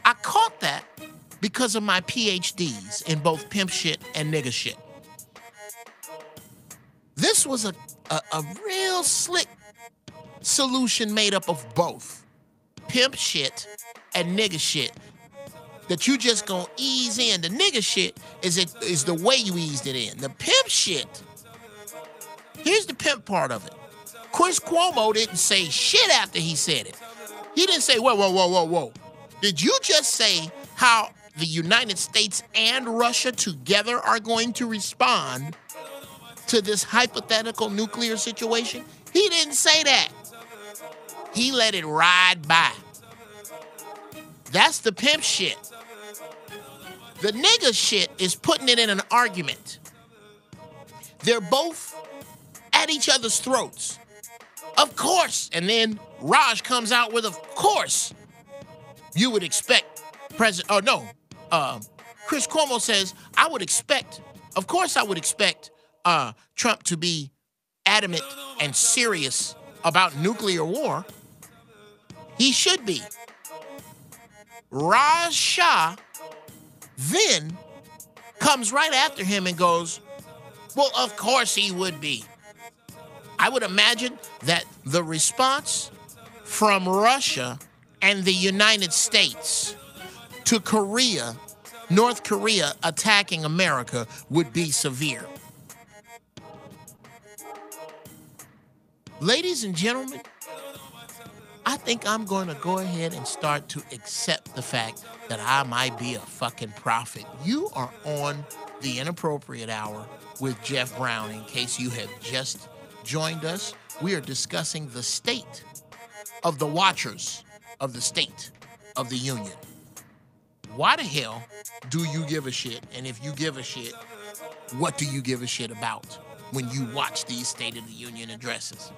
Speaker 2: I caught that because of my PhDs in both pimp shit and nigga shit. This was a real slick solution made up of both pimp shit and nigga shit that you just gonna ease in. The nigga shit is the way you eased it in. The pimp shit, here's the pimp part of it. Chris Cuomo didn't say shit after he said it. He didn't say, whoa. Did you just say how the United States and Russia together are going to respond to this hypothetical nuclear situation? He didn't say that. He let it ride by. That's the pimp shit. The nigga shit is putting it in an argument. They're both at each other's throats. Of course. And then Raj comes out with, of course, you would expect Chris Cuomo says, of course I would expect Trump to be adamant and serious about nuclear war. He should be. Raj Shah then comes right after him and goes, well, of course he would be. I would imagine that the response from Russia and the United States to North Korea attacking America would be severe. Ladies and gentlemen, I think I'm going to go ahead and start to accept the fact that I might be a fucking prophet. You are on the Inappropriate Hour with Geoff Brown. In case you have just joined us, we are discussing the state of the watchers of the State of the Union. Why the hell do you give a shit? And if you give a shit, what do you give a shit about when you watch these State of the Union addresses?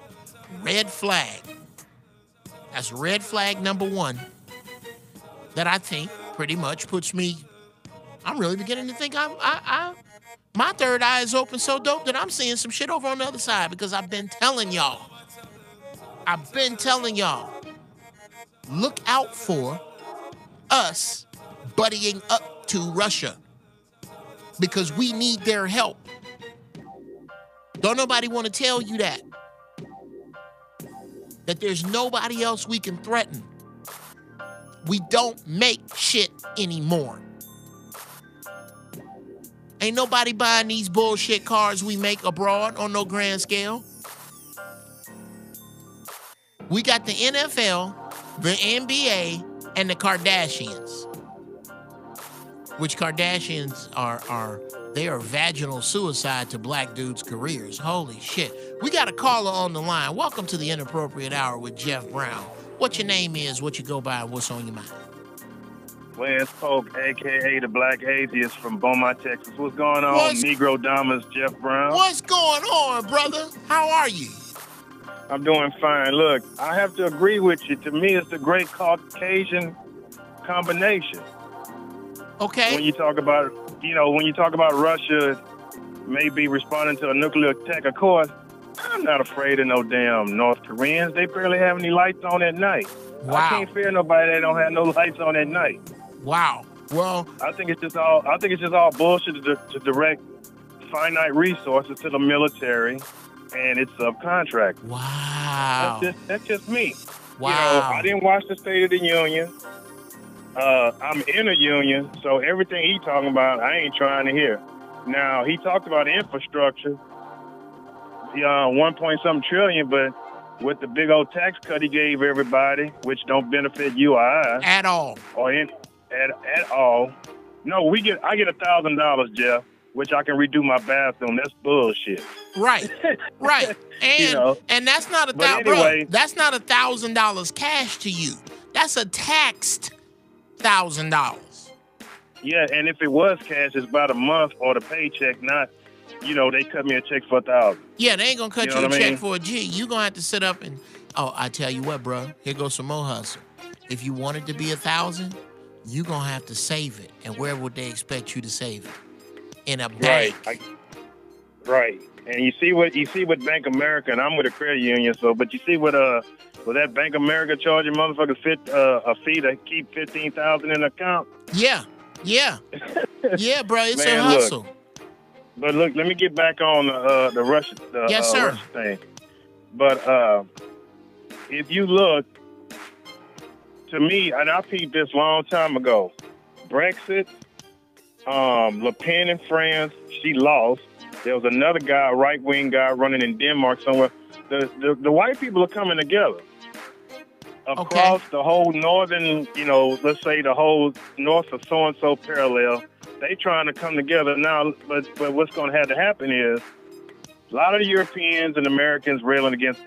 Speaker 2: Red flag. That's red flag number one that I think pretty much puts me, I'm really beginning to think my third eye is open so dope that I'm seeing some shit over on the other side, because I've been telling y'all, look out for us buddying up to Russia, because we need their help. Don't nobody want to tell you that there's nobody else we can threaten. We don't make shit anymore. Ain't nobody buying these bullshit cars we make abroad on no grand scale. We got the NFL, the NBA, and the Kardashians. Which Kardashians they are vaginal suicide to black dudes' careers. Holy shit. We got a caller on the line. Welcome to the Inappropriate Hour with Geoff Brown. What your name is, what you go by, and what's on your mind?
Speaker 7: Wes Polk, a.k.a. the Black Atheist from Beaumont, Texas. What's going on, Negro Damas, Geoff Brown?
Speaker 2: What's going on, brother? How are you?
Speaker 7: I'm doing fine. Look, I have to agree with you. To me, it's the great Caucasian combination.
Speaker 2: Okay.
Speaker 7: When you talk about, Russia maybe responding to a nuclear attack, of course, I'm not afraid of no damn North Koreans. They barely have any lights on at night.
Speaker 2: Wow.
Speaker 7: I can't fear nobody that don't have no lights on at night.
Speaker 2: Wow. Well,
Speaker 7: I think it's just all bullshit to direct finite resources to the military and its subcontractors.
Speaker 2: Wow.
Speaker 7: That's just me.
Speaker 2: Wow.
Speaker 7: I didn't watch the State of the Union. I'm in a union, so everything he talking about, I ain't trying to hear. Now, he talked about infrastructure, 1-point-something trillion, but with the big old tax cut he gave everybody, which don't benefit you or I.
Speaker 2: At all.
Speaker 7: Or at all. No, I get $1,000, Geoff. which I can redo my bathroom. That's bullshit.
Speaker 2: Right, right. And
Speaker 7: You know.
Speaker 2: and that's not
Speaker 7: Anyway,
Speaker 2: that's not $1,000 cash to you. That's a taxed $1,000.
Speaker 7: Yeah, and if it was cash, it's about a month or the paycheck, not, they cut me a check for $1,000.
Speaker 2: Yeah, they ain't gonna cut
Speaker 7: You
Speaker 2: you
Speaker 7: know
Speaker 2: a
Speaker 7: what I
Speaker 2: check
Speaker 7: mean?
Speaker 2: for a G. You gonna have to sit up and I tell you what, bro. Here goes some more hustle. If you want it to be 1,000, you gonna have to save it. And where would they expect you to save it? In a bank.
Speaker 7: Right. And you see what Bank America, and I'm with a credit union, but you see what that Bank America charging motherfuckers a fee to keep $15,000 in an account?
Speaker 2: Yeah. Yeah, bro. It's
Speaker 7: Man,
Speaker 2: a hustle.
Speaker 7: But look, let me get back on the Russia,
Speaker 2: Yes, sir.
Speaker 7: Russia thing. But if you look, to me, and I peeped this long time ago, Brexit, Le Pen in France, she lost. There was another guy, a right-wing guy, running in Denmark somewhere. The white people are coming together across the whole northern, let's say the whole north of so-and-so parallel. They trying to come together now, but what's going to have to happen is a lot of the Europeans and Americans railing against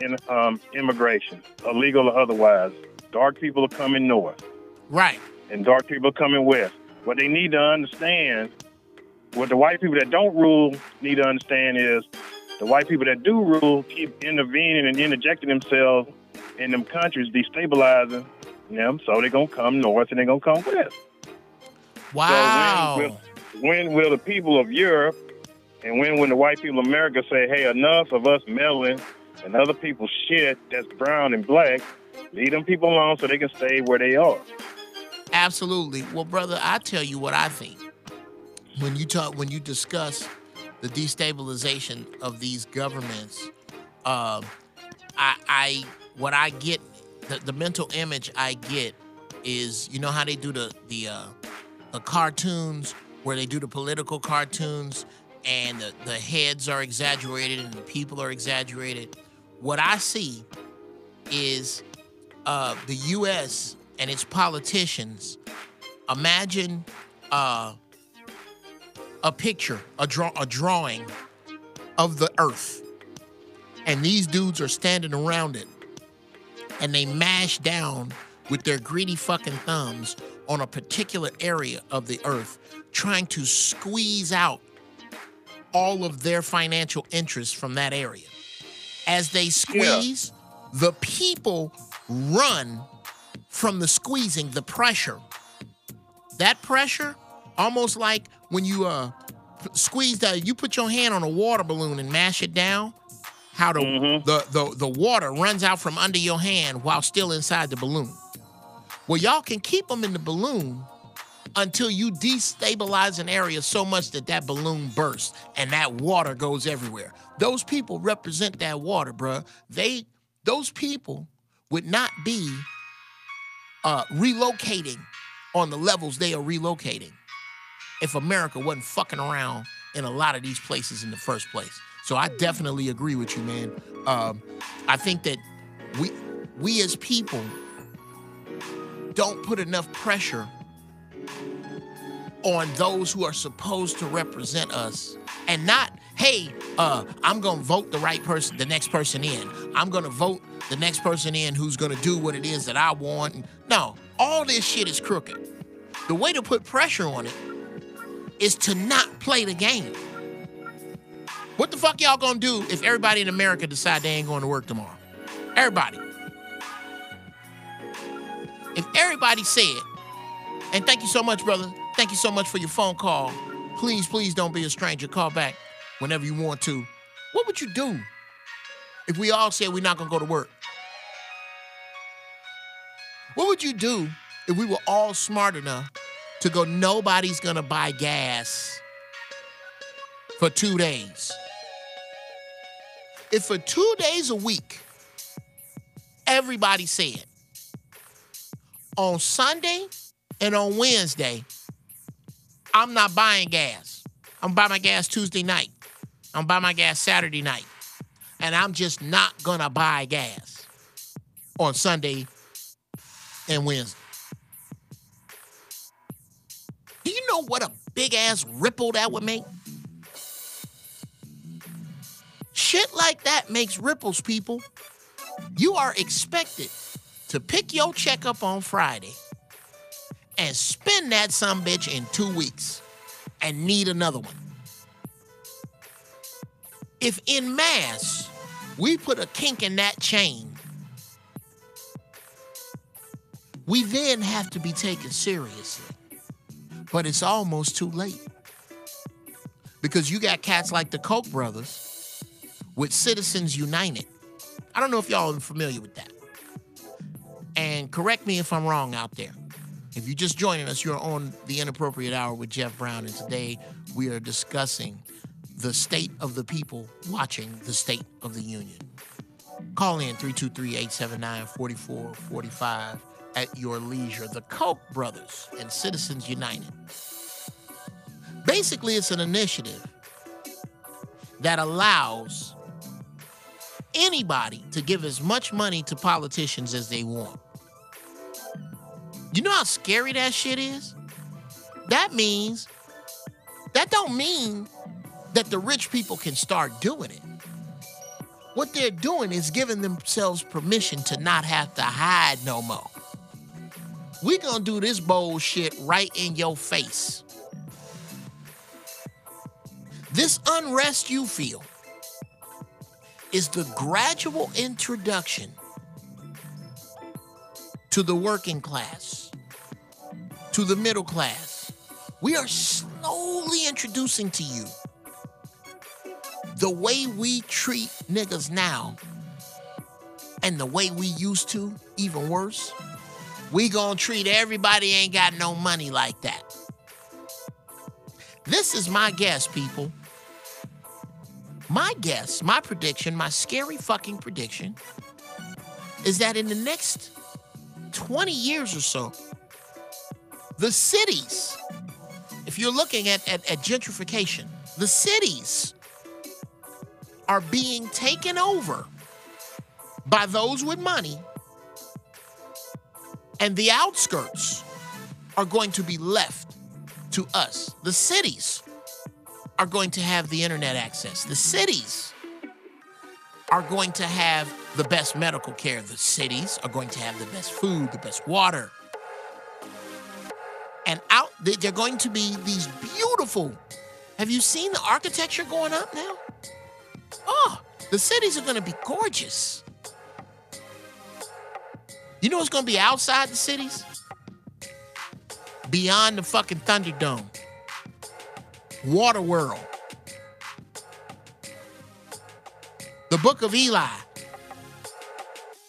Speaker 7: immigration, illegal or otherwise. Dark people are coming north.
Speaker 2: Right.
Speaker 7: And dark people are coming west. What they need to understand, what the white people that don't rule need to understand is the white people that do rule keep intervening and interjecting themselves in them countries, destabilizing them, so they're going to come north and they're going to come west.
Speaker 2: Wow.
Speaker 7: So when will the people of Europe and when the white people of America say, hey, enough of us meddling and other people's shit that's brown and black, leave them people alone so they can stay where they are.
Speaker 2: Absolutely. Well, brother, I tell you what I think. When you discuss the destabilization of these governments, what I get, the mental image I get is, you know how they do the cartoons where they do the political cartoons and the heads are exaggerated and the people are exaggerated. What I see is the U.S. and its politicians. Imagine a picture, a drawing of the earth. And these dudes are standing around it. And they mash down with their greedy fucking thumbs on a particular area of the earth, trying to squeeze out all of their financial interests from that area. As they squeeze, the people run from the squeezing, the pressure. That pressure, almost like when you squeeze that, you put your hand on a water balloon and mash it down, how the water runs out from under your hand while still inside the balloon. Well, y'all can keep them in the balloon until you destabilize an area so much that that balloon bursts and that water goes everywhere. Those people represent that water, bruh. Those people would not be relocating on the levels they are relocating if America wasn't fucking around in a lot of these places in the first place. So I definitely agree with you, man. I think that we as people don't put enough pressure on those who are supposed to represent us, and not, hey, I'm gonna vote the next person in. I'm gonna vote the next person in who's gonna do what it is that I want. No, all this shit is crooked. The way to put pressure on it is to not play the game. What the fuck y'all gonna do if everybody in America decide they ain't going to work tomorrow? Everybody. If everybody said, and thank you so much, brother. Thank you so much for your phone call. Please, please don't be a stranger. Call back whenever you want to. What would you do if we all said we're not gonna go to work? What would you do if we were all smart enough to go, nobody's gonna buy gas for 2 days? If for 2 days a week, everybody said, on Sunday and on Wednesday, I'm not buying gas. I'm buying my gas Tuesday night. I'm buying my gas Saturday night. And I'm just not gonna buy gas on Sunday and Wednesday. Do you know what a big ass ripple that would make? Shit like that makes ripples, people. You are expected to pick your check up on Friday and spend that sumbitch in 2 weeks and need another one. If en masse we put a kink in that chain, we then have to be taken seriously. But it's almost too late. Because you got cats like the Koch brothers with Citizens United. I don't know if y'all are familiar with that. And correct me if I'm wrong out there. If you're just joining us, you're on the Inappropriate Hour with Geoff Brown, and today we are discussing the state of the people watching the State of the Union. Call in 323-879-4445 at your leisure. The Koch brothers and Citizens United. Basically, it's an initiative that allows anybody to give as much money to politicians as they want. You know how scary that shit is? That don't mean that the rich people can start doing it. What they're doing is giving themselves permission to not have to hide no more. We gonna do this bullshit right in your face. This unrest you feel is the gradual introduction to the working class, to the middle class. We are slowly introducing to you the way we treat niggas now and the way we used to, even worse. We gonna treat everybody ain't got no money like that. This is my guess, people. My guess, my prediction, my scary fucking prediction is that in the next 20 years or so, the cities, if you're looking at gentrification, the cities are being taken over by those with money, and the outskirts are going to be left to us. The cities are going to have the internet access. The cities are going to have the best medical care. The cities are going to have the best food, the best water. And they're going to be these beautiful. Have you seen the architecture going up now? Oh, the cities are going to be gorgeous. You know what's going to be outside the cities? Beyond the fucking Thunderdome. Water World. The Book of Eli.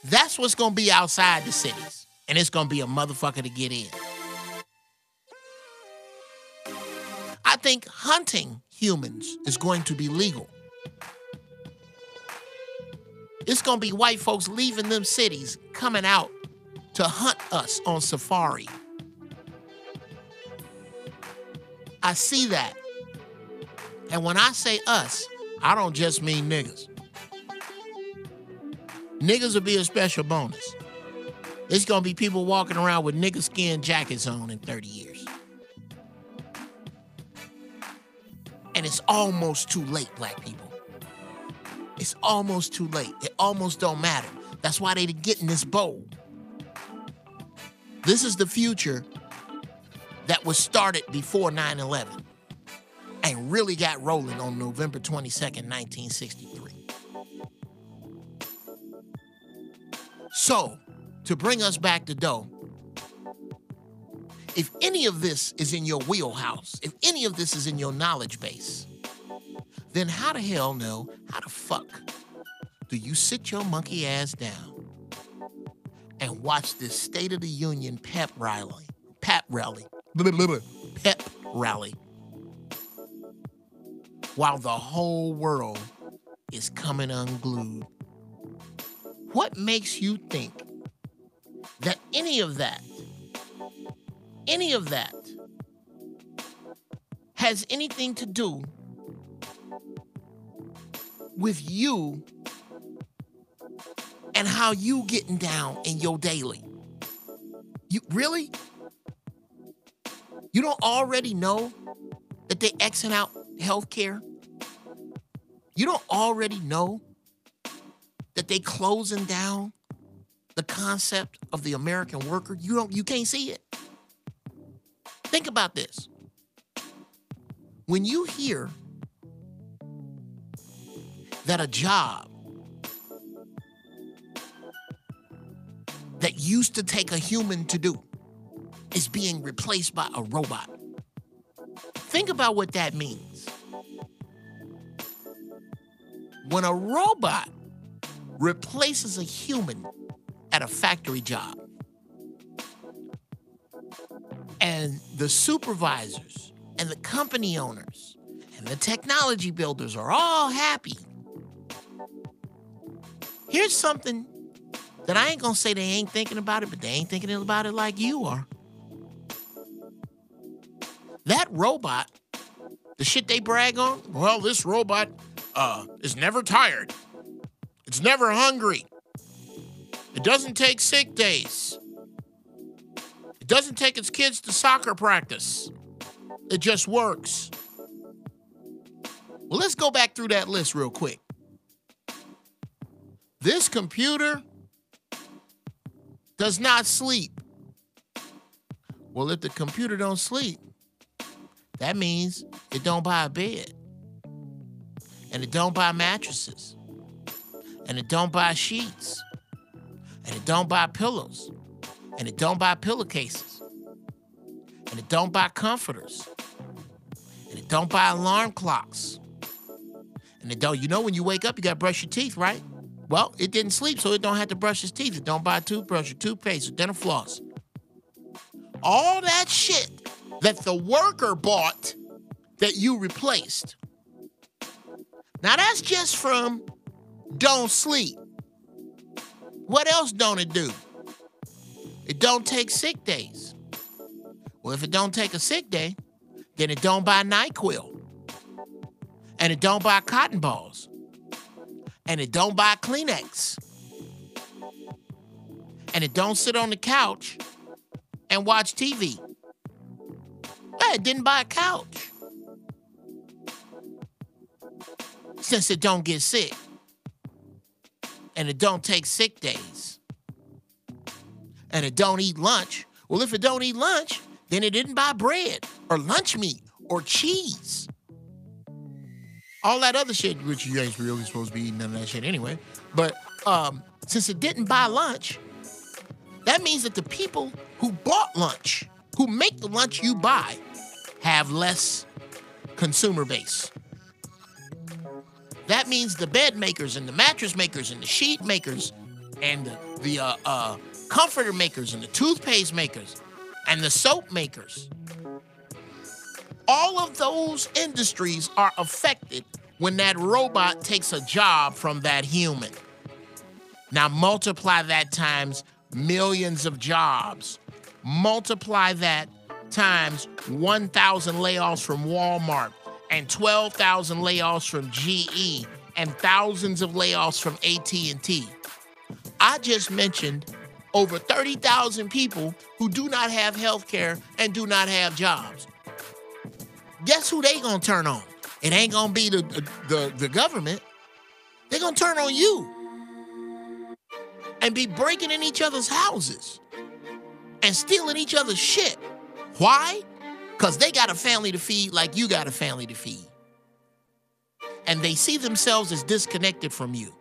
Speaker 2: That's what's going to be outside the cities. And it's going to be a motherfucker to get in. I think hunting humans is going to be legal. It's going to be white folks leaving them cities, coming out to hunt us on safari. I see that. And when I say us, I don't just mean niggas. Niggas will be a special bonus. It's going to be people walking around with nigga skin jackets on in 30 years. And it's almost too late, black people. It's almost too late. It almost don't matter. That's why they get in this bowl. This is the future that was started before 9/11 and really got rolling on November 22nd, 1963. So, to bring us back to dough, if any of this is in your wheelhouse, if any of this is in your knowledge base, then how the hell how the fuck do you sit your monkey ass down and watch this State of the Union pep rally, while the whole world is coming unglued? What makes you think that any of that has anything to do with you and how you getting down in your daily? You really? You don't already know that they Xing out healthcare? You don't already know that they closing down the concept of the American worker? You can't see it. Think about this. When you hear that a job that used to take a human to do is being replaced by a robot, think about what that means. When a robot replaces a human at a factory job, and the supervisors and the company owners and the technology builders are all happy, here's something that I ain't gonna say they ain't thinking about it, but they ain't thinking about it like you are. That robot, the shit they brag on, well, this robot is never tired. It's never hungry. It doesn't take sick days. It doesn't take its kids to soccer practice. It just works. Well, let's go back through that list real quick. This computer does not sleep. Well, if the computer don't sleep, that means it don't buy a bed. And it don't buy mattresses. And it don't buy sheets. And it don't buy pillows. And it don't buy pillowcases. And it don't buy comforters. And it don't buy alarm clocks. And it don't, you know when you wake up, you gotta brush your teeth, right? Well, it didn't sleep, so it don't have to brush its teeth. It don't buy a toothbrush or toothpaste or dental floss. All that shit that the worker bought that you replaced. Now that's just from don't sleep. What else don't it do? It don't take sick days. Well, if it don't take a sick day, then it don't buy NyQuil. And it don't buy cotton balls. And it don't buy Kleenex. And it don't sit on the couch and watch TV. It didn't buy a couch. Since it don't get sick. And it don't take sick days. And it don't eat lunch. Well, if it don't eat lunch, then it didn't buy bread or lunch meat or cheese. All that other shit, which you ain't really supposed to be eating none of that shit anyway. But since it didn't buy lunch, that means that the people who bought lunch, who make the lunch you buy, have less consumer base. That means the bed makers and the mattress makers and the sheet makers and the comforter makers and the toothpaste makers and the soap makers, all of those industries are affected when that robot takes a job from that human. Now multiply that times millions of jobs. Multiply that times 1,000 layoffs from Walmart and 12,000 layoffs from GE and thousands of layoffs from AT&T. I just mentioned over 30,000 people who do not have health care and do not have jobs. Guess who they gonna turn on? It ain't gonna be the government. They're gonna turn on you and be breaking in each other's houses and stealing each other's shit. Why? Because they got a family to feed like you got a family to feed. And they see themselves as disconnected from you.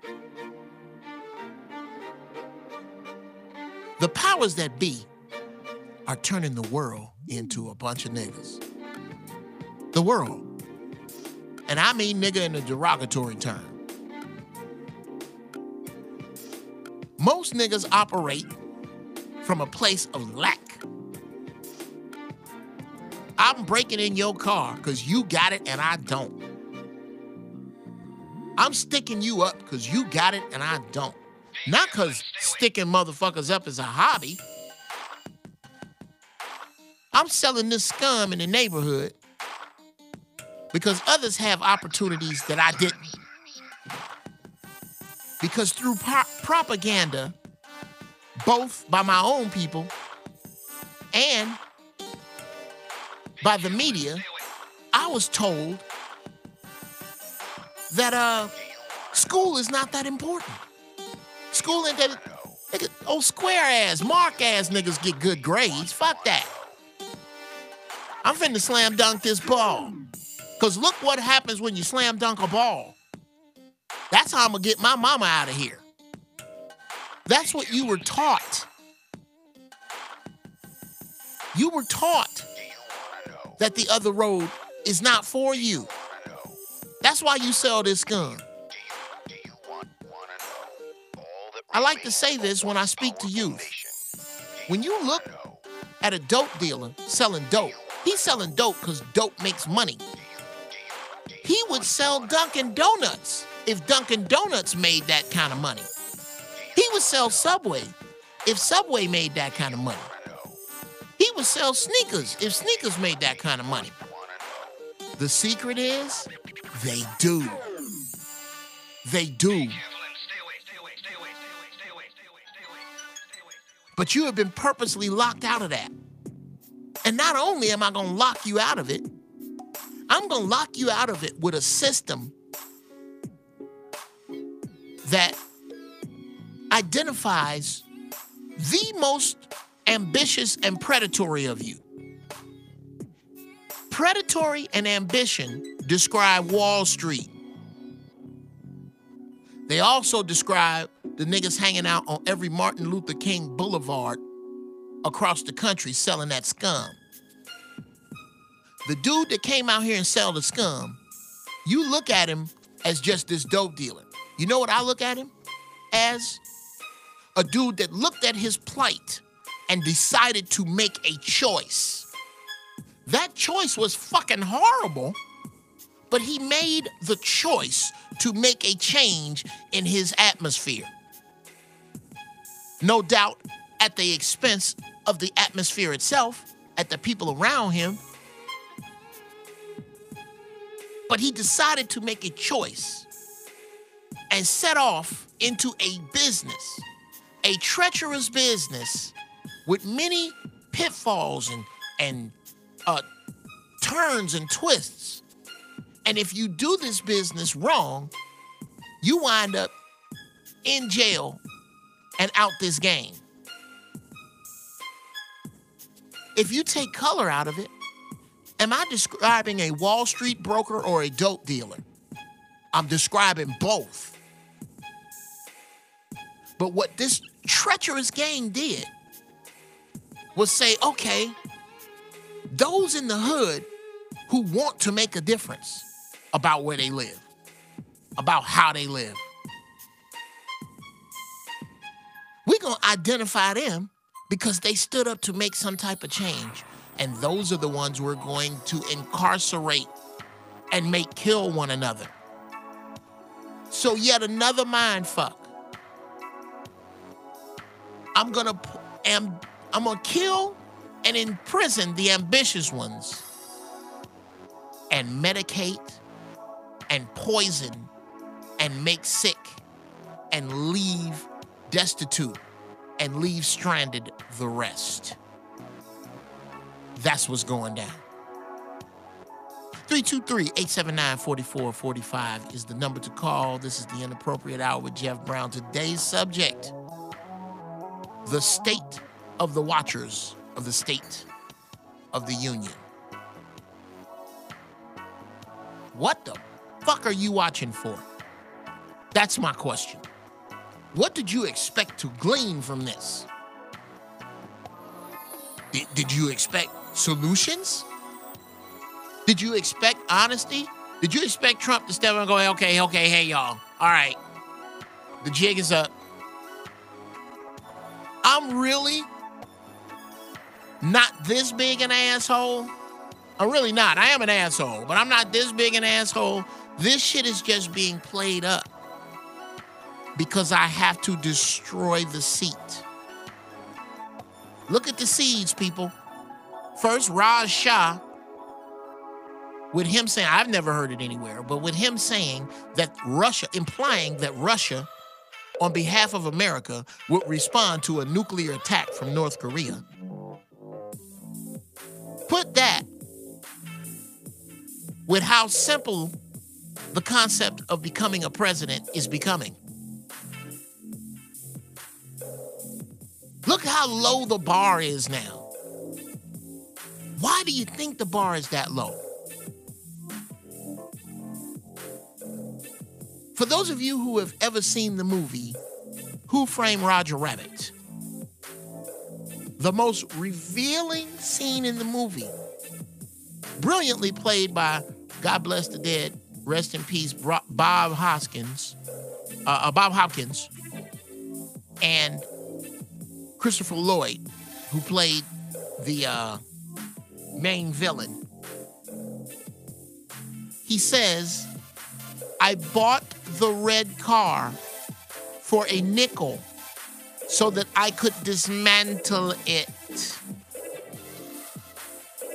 Speaker 2: The powers that be are turning the world into a bunch of niggas. The world. And I mean nigga in a derogatory term. Most niggas operate from a place of lack. I'm breaking in your car because you got it and I don't. I'm sticking you up because you got it and I don't. Not because sticking motherfuckers up is a hobby. I'm selling this scum in the neighborhood because others have opportunities that I didn't. Because through propaganda, both by my own people and by the media, I was told that school is not that important. School ain't that. Nigga, old square ass, mark ass niggas get good grades. Fuck that. I'm finna slam dunk this ball. Cause look what happens when you slam dunk a ball. That's how I'm gonna get my mama out of here. That's what you were taught. You were taught that the other road is not for you. That's why you sell this gun. I like to say this when I speak to youth. When you look at a dope dealer selling dope, he's selling dope because dope makes money. He would sell Dunkin' Donuts if Dunkin' Donuts made that kind of money. He would sell Subway if Subway made that kind of money. He would sell sneakers if sneakers made that kind of money. The secret is, they do. They do. But you have been purposely locked out of that. And not only am I gonna lock you out of it, I'm gonna lock you out of it with a system that identifies the most ambitious and predatory of you. Predatory and ambition describe Wall Street. They also describe the niggas hanging out on every Martin Luther King Boulevard across the country selling that scum. The dude that came out here and sell the scum, you look at him as just this dope dealer. You know what I look at him as? A dude that looked at his plight and decided to make a choice. That choice was fucking horrible, but he made the choice to make a change in his atmosphere. No doubt at the expense of the atmosphere itself, at the people around him. But he decided to make a choice and set off into a business, a treacherous business with many pitfalls and turns and twists. And if you do this business wrong, you wind up in jail and out this game. If you take color out of it, am I describing a Wall Street broker or a dope dealer? I'm describing both. But what this treacherous gang did was say, okay, those in the hood who want to make a difference about where they live, about how they live, we're going to identify them because they stood up to make some type of change. And those are the ones we're going to incarcerate and make kill one another. So yet another mind fuck. I'm gonna kill and imprison the ambitious ones and medicate and poison and make sick and leave destitute and leave stranded the rest. That's what's going down. 323-879-4445 is the number to call. This is the Inappropriate Hour with Geoff Brown. Today's subject, the state of the watchers of the State of the Union. What the fuck are you watching for? That's my question. What did you expect to glean from this? Did you expect solutions? Did you expect honesty? Did you expect Trump to step up and go, okay, hey, y'all. All right, the jig is up. I'm really not this big an asshole. I'm really not. I am an asshole, but I'm not this big an asshole. This shit is just being played up because I have to destroy the seat. Look at the seeds, people. First, Raj Shah, with him saying, I've never heard it anywhere, but with him saying that Russia, implying that Russia, on behalf of America, would respond to a nuclear attack from North Korea. Put that with how simple the concept of becoming a president is becoming. Look how low the bar is now. Why do you think the bar is that low? For those of you who have ever seen the movie Who Framed Roger Rabbit, the most revealing scene in the movie, brilliantly played by, God bless the dead, rest in peace, Bob Hopkins, and Christopher Lloyd, who played the main villain. He says, I bought the red car for a nickel so that I could dismantle it.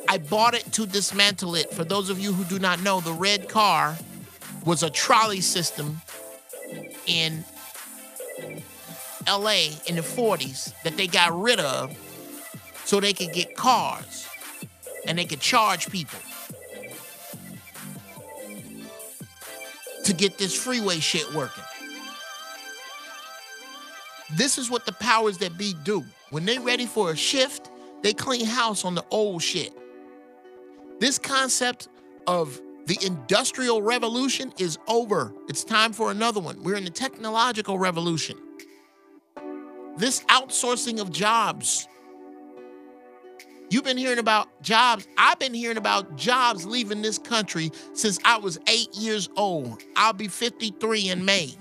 Speaker 2: I bought it to dismantle it. For those of you who do not know, the red car was a trolley system in LA in the 40s that they got rid of so they could get cars and they could charge people to get this freeway shit working. This is what the powers that be do. When they ready for a shift, they clean house on the old shit. This concept of the Industrial Revolution is over. It's time for another one. We're in the technological revolution. This outsourcing of jobs. You've been hearing about jobs. I've been hearing about jobs leaving this country since I was 8 years old. I'll be 53 in May.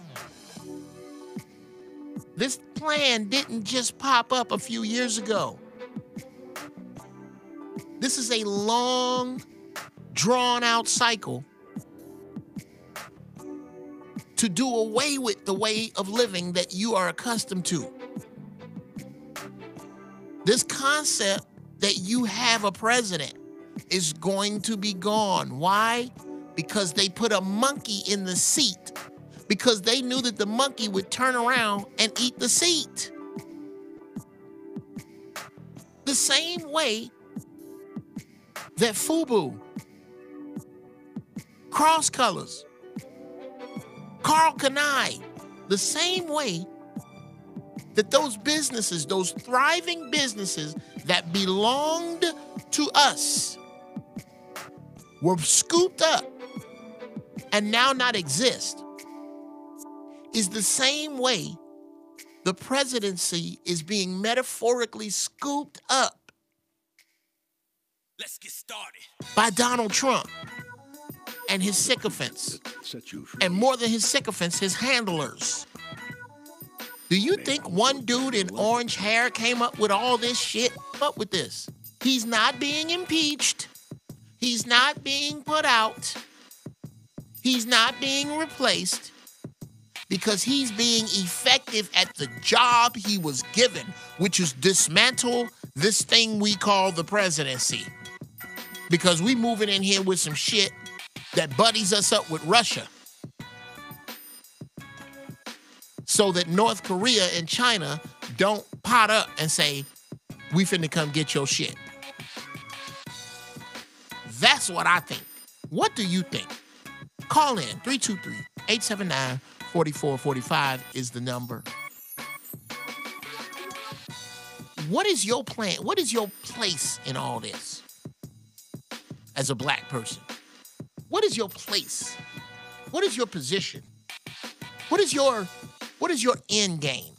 Speaker 2: This plan didn't just pop up a few years ago. This is a long, drawn-out cycle to do away with the way of living that you are accustomed to. This concept that you have a president is going to be gone. Why? Because they put a monkey in the seat, because they knew that the monkey would turn around and eat the seat. The same way that FUBU, Cross Colors, Carl Kanai, the same way that those businesses, those thriving businesses that belonged to us were scooped up and now not exist, is the same way the presidency is being metaphorically scooped up
Speaker 3: Let's get started.
Speaker 2: by Donald Trump and his sycophants. And more than his sycophants, his handlers. Do you think one dude in orange hair came up with all this shit? Up with this. He's not being impeached. He's not being put out. He's not being replaced because he's being effective at the job he was given, which is dismantle this thing we call the presidency. Because we moving in here with some shit that buddies us up with Russia, so that North Korea and China don't pot up and say, we finna come get your shit. That's what I think. What do you think? Call in, 323-879-4445 is the number. What is your plan? What is your place in all this as a black person? What is your place? What is your position? What is your end game?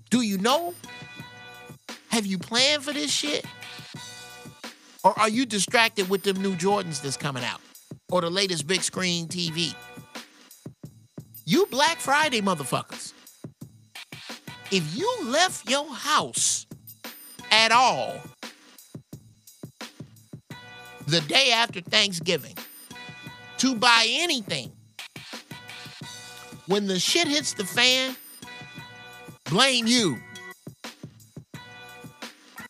Speaker 2: Do you know? Have you planned for this shit? Or are you distracted with them new Jordans that's coming out? Or the latest big screen TV? You Black Friday motherfuckers. If you left your house at all the day after Thanksgiving to buy anything, when the shit hits the fan, blame you.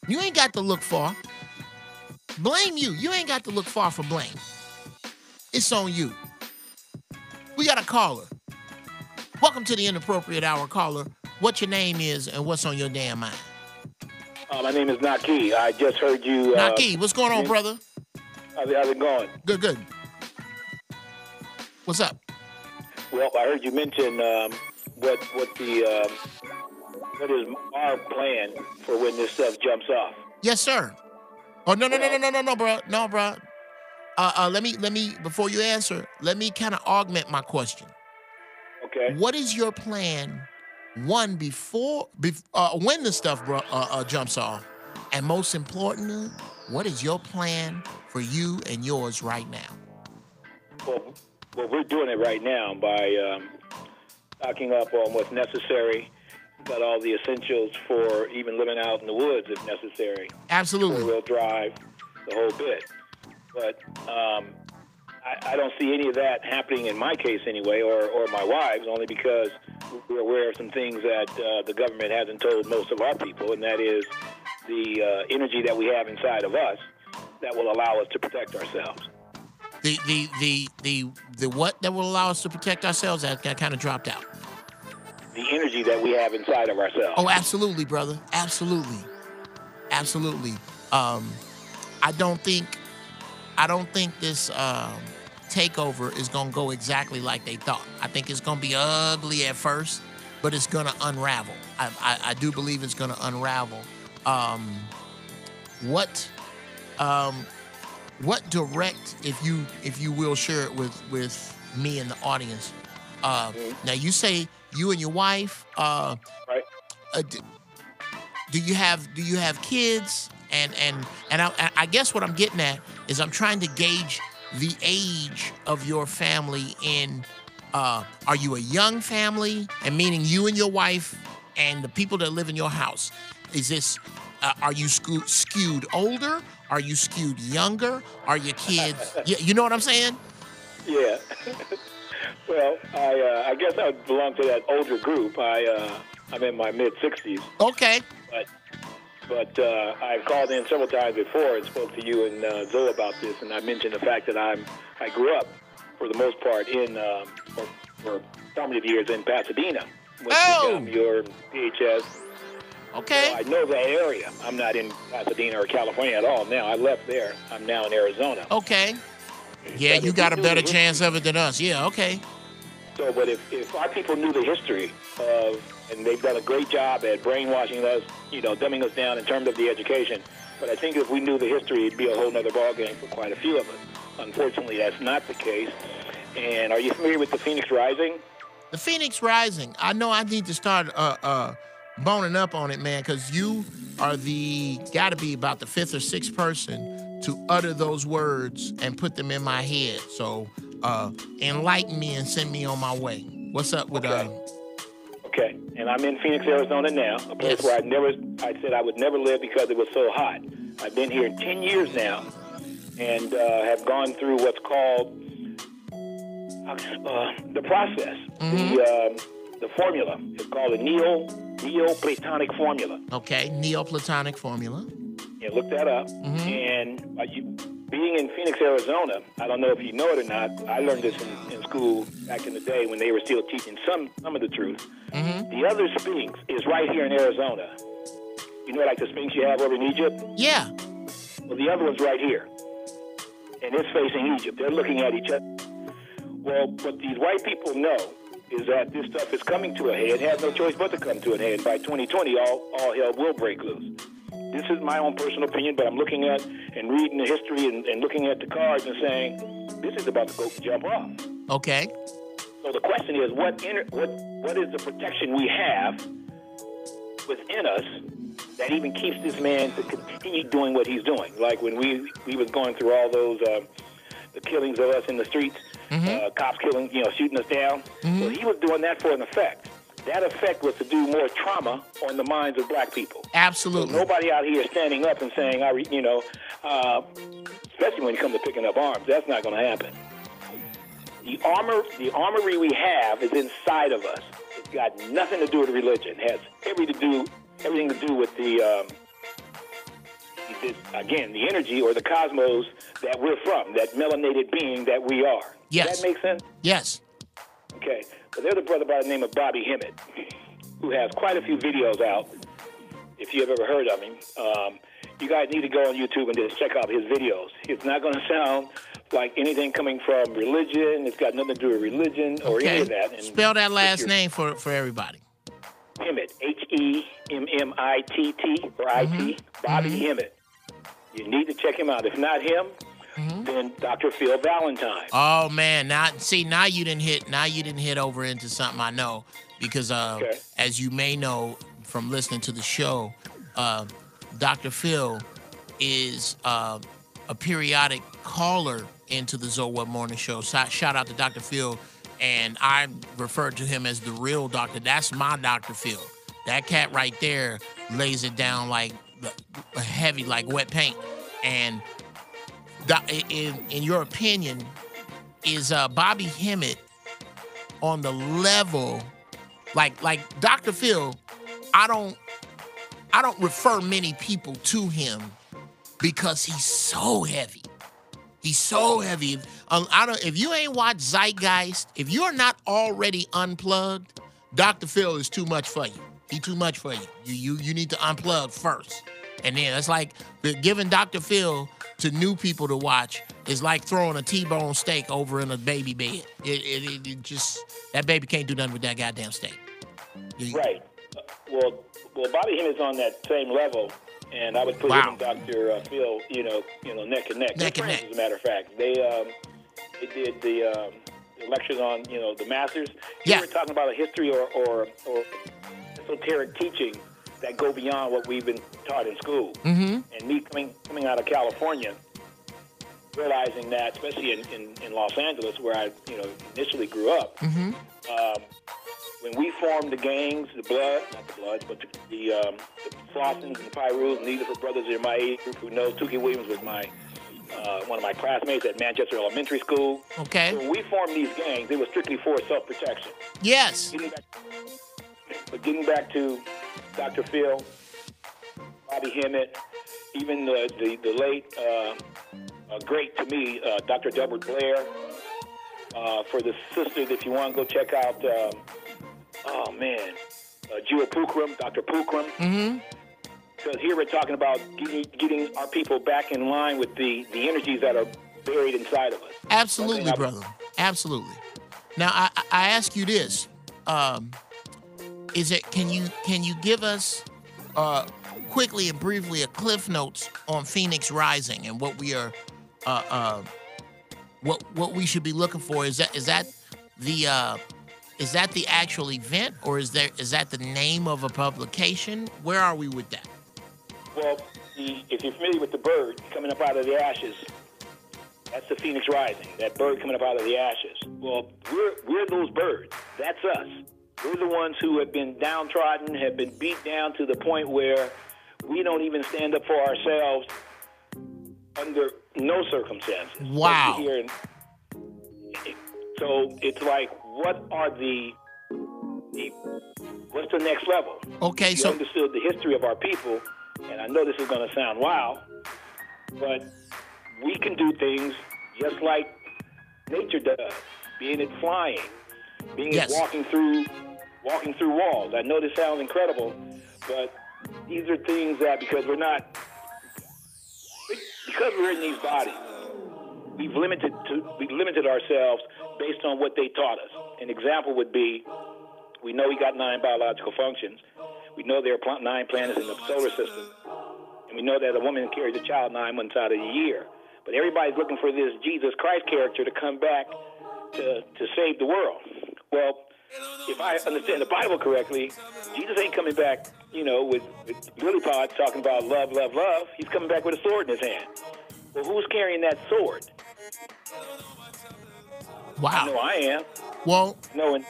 Speaker 2: You ain't got to look far. Blame you. You ain't got to look far for blame. It's on you. We got a caller. Welcome to the Inappropriate Hour, caller. What your name is and what's on your damn mind.
Speaker 8: My name is Naki. I just heard you.
Speaker 2: Naki, what's going on, brother?
Speaker 8: How's it going?
Speaker 2: Good. What's up?
Speaker 8: Well, I heard you mention what is our plan for when this stuff jumps off.
Speaker 2: Yes, sir. Oh no, bro. No, bro. Let me before you answer, let me kind of augment my question.
Speaker 8: Okay.
Speaker 2: What is your plan? One, when the stuff jumps off, and most importantly, what is your plan for you and yours right now?
Speaker 8: Well, we're doing it right now by stocking up on what's necessary. Got all the essentials for even living out in the woods if necessary.
Speaker 2: Absolutely.
Speaker 8: Four-wheel drive, the whole bit. But I don't see any of that happening in my case anyway, or my wife's, only because we're aware of some things that the government hasn't told most of our people, and that is the energy that we have inside of us that will allow us to protect ourselves.
Speaker 2: The what that will allow us to protect ourselves? That kind of dropped out.
Speaker 8: The energy that we have inside of ourselves.
Speaker 2: Oh, absolutely, brother. Absolutely. I don't think this takeover is gonna go exactly like they thought. I think it's gonna be ugly at first, but it's gonna unravel. I do believe it's gonna unravel. What direct, if you will share it with me and the audience? Now you say you and your wife.
Speaker 8: Right.
Speaker 2: Do you have kids? And I guess what I'm getting at is I'm trying to gauge the age of your family. Are you a young family? And meaning you and your wife and the people that live in your house. Is this? Are you skewed older? Are you skewed younger? Are your kids? You know what I'm saying?
Speaker 8: Yeah. Well, I guess I would belong to that older group. I'm in my mid-60s.
Speaker 2: Okay.
Speaker 8: But I've called in several times before and spoke to you and Zoe about this, and I mentioned the fact that I grew up, for the most part, in for formative years in Pasadena. Went to your PHS.
Speaker 2: Okay.
Speaker 8: So I know that area. I'm not in Pasadena or California at all now. I left there. I'm now in Arizona.
Speaker 2: Okay. Yeah,
Speaker 8: but
Speaker 2: you got a better chance of it than us. Yeah, okay.
Speaker 8: So, but if our people knew the history of, and they've done a great job at brainwashing us, dumbing us down in terms of the education, but I think if we knew the history, it'd be a whole nother ballgame for quite a few of us. Unfortunately, that's not the case. And are you familiar with the Phoenix Rising?
Speaker 2: The Phoenix Rising. I know I need to start boning up on it, man, because you are got to be about the fifth or sixth person to utter those words and put them in my head. So enlighten me and send me on my way. What's up with
Speaker 8: Okay, and I'm in Phoenix, Arizona now, a place where I said I would never live because it was so hot. I've been here 10 years now and have gone through what's called the process, the formula. It's called a Neoplatonic formula.
Speaker 2: Okay, Neoplatonic formula.
Speaker 8: Yeah, look that up.
Speaker 2: Mm-hmm.
Speaker 8: And being in Phoenix, Arizona, I don't know if you know it or not, I learned this in school back in the day when they were still teaching some of the truth.
Speaker 2: Mm-hmm.
Speaker 8: The other Sphinx is right here in Arizona. You know, like the Sphinx you have over in Egypt?
Speaker 2: Yeah.
Speaker 8: Well, the other one's right here. And it's facing Egypt. They're looking at each other. Well, what these white people know is that this stuff is coming to a head, has no choice but to come to a head. By 2020, all hell will break loose. This is my own personal opinion, but I'm looking at and reading the history and looking at the cards and saying, this is about to go jump off.
Speaker 2: Okay.
Speaker 8: So the question is, what is the protection we have within us that even keeps this man to continue doing what he's doing? Like when we was going through all those the killings of us in the streets, cops killing, shooting us down.
Speaker 2: Mm-hmm.
Speaker 8: Well, he was doing that for an effect. That effect was to do more trauma on the minds of black people.
Speaker 2: Absolutely.
Speaker 8: So nobody out here standing up and saying, especially when it comes to picking up arms, that's not going to happen. The armory we have is inside of us. It's got nothing to do with religion. It has everything to do with the energy or the cosmos that we're from, that melanated being that we are.
Speaker 2: Yes.
Speaker 8: Does that make sense?
Speaker 2: Yes.
Speaker 8: Okay. So there's a brother by the name of Bobby Hemmett who has quite a few videos out. If if you've ever heard of him. You guys need to go on YouTube and just check out his videos. It's not going to sound like anything coming from religion. It's got nothing to do with religion or any of that. And
Speaker 2: spell that last name for everybody.
Speaker 8: Hemmett, Hemmitt, or I-T, Bobby Hemmett. You need to check him out. If not him, then Dr. Phil Valentine.
Speaker 2: Oh man, now you didn't hit over into something I know because as you may know from listening to the show, Dr. Phil is a periodic caller into the Zowell Morning Show. Shout out to Dr. Phil, and I refer to him as the real doctor. That's my Dr. Phil. That cat right there lays it down like heavy, like wet paint. And in your opinion, is Bobby Hemmett on the level like Dr. Phil? I don't refer many people to him because he's so heavy. He's so heavy. If you ain't watched Zeitgeist, if you're not already unplugged, Dr. Phil is too much for you. He's too much for you. You need to unplug first. And then it's like giving Dr. Phil to new people to watch is like throwing a T-bone steak over in a baby bed. It just, that baby can't do nothing with that goddamn steak.
Speaker 8: Right. Well, Bobby Hemmett's on that same level, and I would put him and Dr. Phil, neck and neck.
Speaker 2: Neck and neck.
Speaker 8: As a matter of fact, they did the lectures on, the masters.
Speaker 2: Yeah.
Speaker 8: We were talking about a history or esoteric teaching that go beyond what we've been taught in school.
Speaker 2: Mm-hmm.
Speaker 8: And me coming out of California, realizing that, especially in Los Angeles, where I initially grew up, when we formed the gangs, not the Bloods, but the Flossens and the Pyrus, and these are for brothers in my age group who know Tookie Williams was one of my classmates at Manchester Elementary School.
Speaker 2: Okay.
Speaker 8: So when we formed these gangs, it was strictly for self-protection.
Speaker 2: Yes.
Speaker 8: Getting back to Dr. Phil, Bobby Hemmett, even the late, great to me, Dr. Delbert Blair. For the sisters, if you want to go check out, Geoff Pookrum, Dr. Pookrum.
Speaker 2: Mm-hmm.
Speaker 8: Because here we're talking about getting our people back in line with the energies that are buried inside of us.
Speaker 2: Absolutely, brother. Absolutely. Now, I ask you this. Can you give us quickly and briefly a cliff notes on Phoenix Rising and what we are what we should be looking for? Is that the actual event, or is that the name of a publication? Where are we with that?
Speaker 8: Well, if you're familiar with the bird coming up out of the ashes, that's the Phoenix Rising. That bird coming up out of the ashes. Well, we're those birds. That's us. We're the ones who have been downtrodden, have been beat down to the point where we don't even stand up for ourselves under no circumstances.
Speaker 2: Wow.
Speaker 8: So it's like, what's the next level?
Speaker 2: Okay,
Speaker 8: you
Speaker 2: so
Speaker 8: understood the history of our people, and I know this is going to sound wild, but we can do things just like nature does, being it flying, being it walking through walls. I know this sounds incredible, but these are things that because we're in these bodies, we've limited ourselves based on what they taught us. An example would be, we know we got 9 biological functions. We know there are 9 planets in the solar system. And we know that a woman carries a child 9 months out of the year. But everybody's looking for this Jesus Christ character to come back to save the world. Well, if I understand the Bible correctly, Jesus ain't coming back, with lily pods talking about love, love, love. He's coming back with a sword in his hand. Well, who's carrying that sword?
Speaker 2: Wow.
Speaker 8: I know I am.
Speaker 2: Well,
Speaker 8: knowing.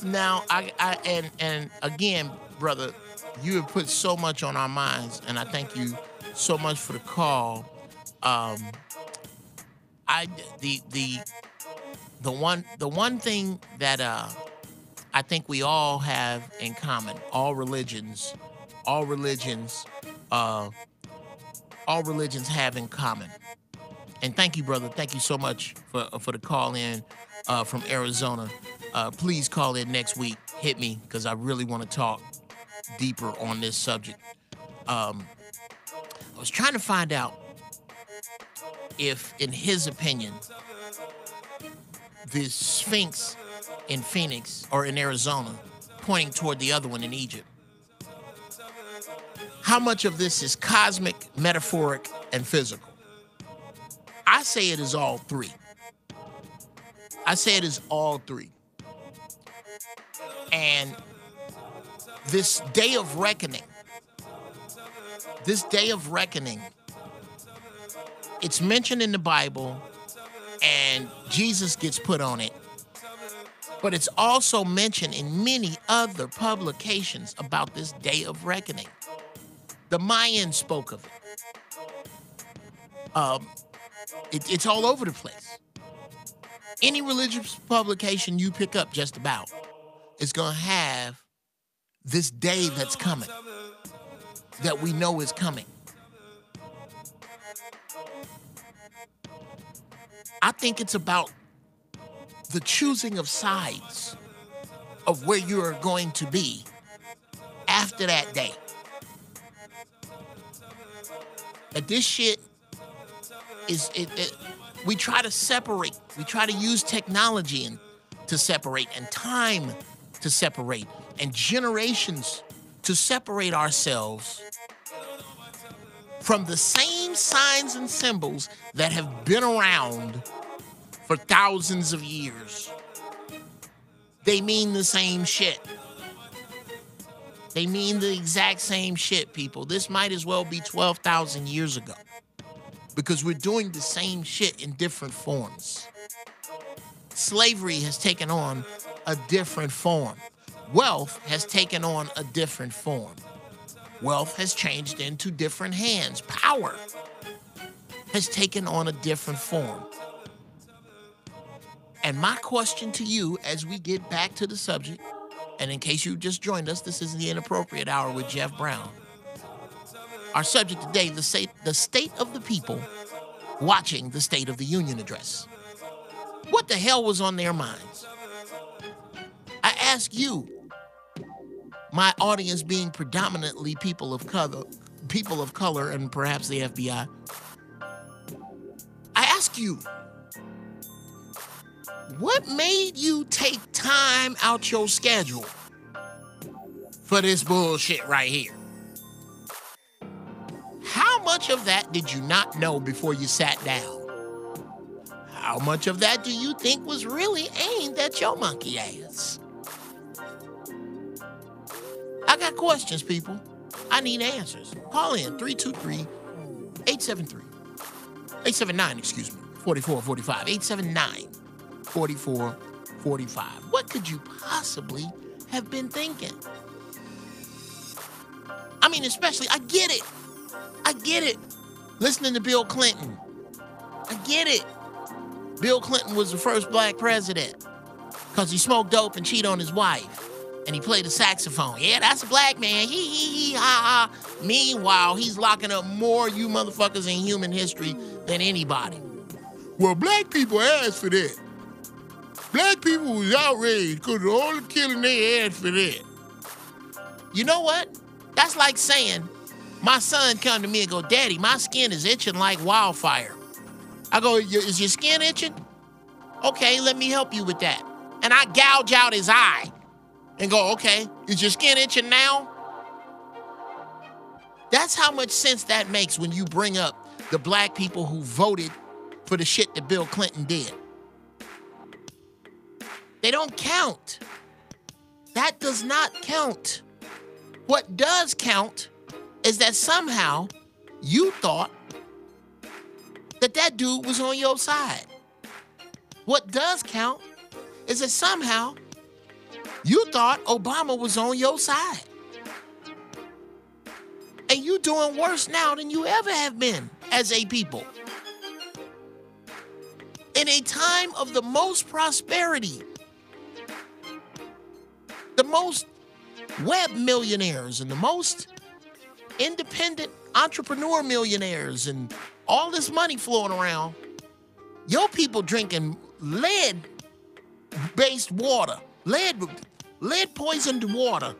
Speaker 2: Now, and again, brother, you have put so much on our minds, and I thank you so much for the call. The one thing that I think we all have in common, all religions have in common. And thank you, brother. Thank you so much for the call in from Arizona. Please call in next week. Hit me, because I really want to talk deeper on this subject. I was trying to find out if, in his opinion, the Sphinx in Phoenix or in Arizona, pointing toward the other one in Egypt, how much of this is cosmic, metaphoric, and physical? I say it is all three. I say it is all three. And this day of reckoning, it's mentioned in the Bible, and Jesus gets put on it. But it's also mentioned in many other publications about this day of reckoning. The Mayans spoke of it. It's all over the place. Any religious publication you pick up just about is going to have this day that's coming, that we know is coming. I think it's about the choosing of sides of where you are going to be after that day. That this shit is, we try to separate. We try to use technology to separate, and time to separate, and generations to separate ourselves from the same signs and symbols that have been around for thousands of years. They mean the same shit. They mean the exact same shit, people. This might as well be 12,000 years ago, because we're doing the same shit in different forms. Slavery has taken on a different form. Wealth has taken on a different form. Wealth has changed into different hands. Power has taken on a different form. And my question to you as we get back to the subject, and in case you just joined us, this is the Inappropriate Hour with Geoff Brown. Our subject today, the state of the people watching the State of the Union address. What the hell was on their minds? I ask you, my audience being predominantly people of color, and perhaps the FBI. I ask you, what made you take time out your schedule for this bullshit right here? How much of that did you not know before you sat down? How much of that do you think was really aimed at your monkey ass? I got questions, people. I need answers. Call in 323-879, 4445. 879-4445. What could you possibly have been thinking? I mean, especially, I get it. Listening to Bill Clinton. I get it. Bill Clinton was the first black president because he smoked dope and cheated on his wife. And he played the saxophone. Yeah, that's a black man. He, ha, ha. Meanwhile, he's locking up more you motherfuckers in human history than anybody. Well, black people asked for that. Black people was outraged because the only killing they asked for that. You know what? That's like saying, my son come to me and go, Daddy, my skin is itching like wildfire. I go, is your skin itching? Okay, let me help you with that. And I gouge out his eye and go, okay, is your skin itching now? That's how much sense that makes when you bring up the black people who voted for the shit that Bill Clinton did. They don't count. That does not count. What does count is that somehow you thought that dude was on your side. What does count is that somehow you thought Obama was on your side. And you doing worse now than you ever have been as a people. In a time of the most prosperity, the most web millionaires and the most independent entrepreneur millionaires and all this money flowing around, your people drinking lead-based water, lead-poisoned water,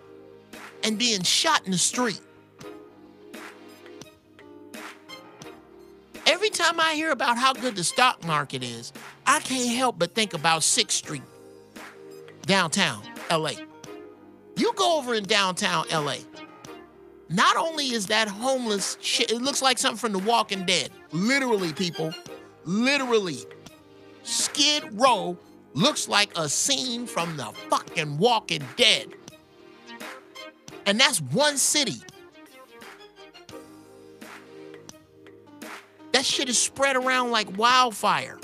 Speaker 2: and being shot in the street. Every time I hear about how good the stock market is, I can't help but think about 6th Street, downtown LA. You go over in downtown LA, not only is that homeless shit, it looks like something from The Walking Dead. Literally, people, literally. Skid Row looks like a scene from the fucking Walking Dead. And that's one city. That shit is spread around like wildfire.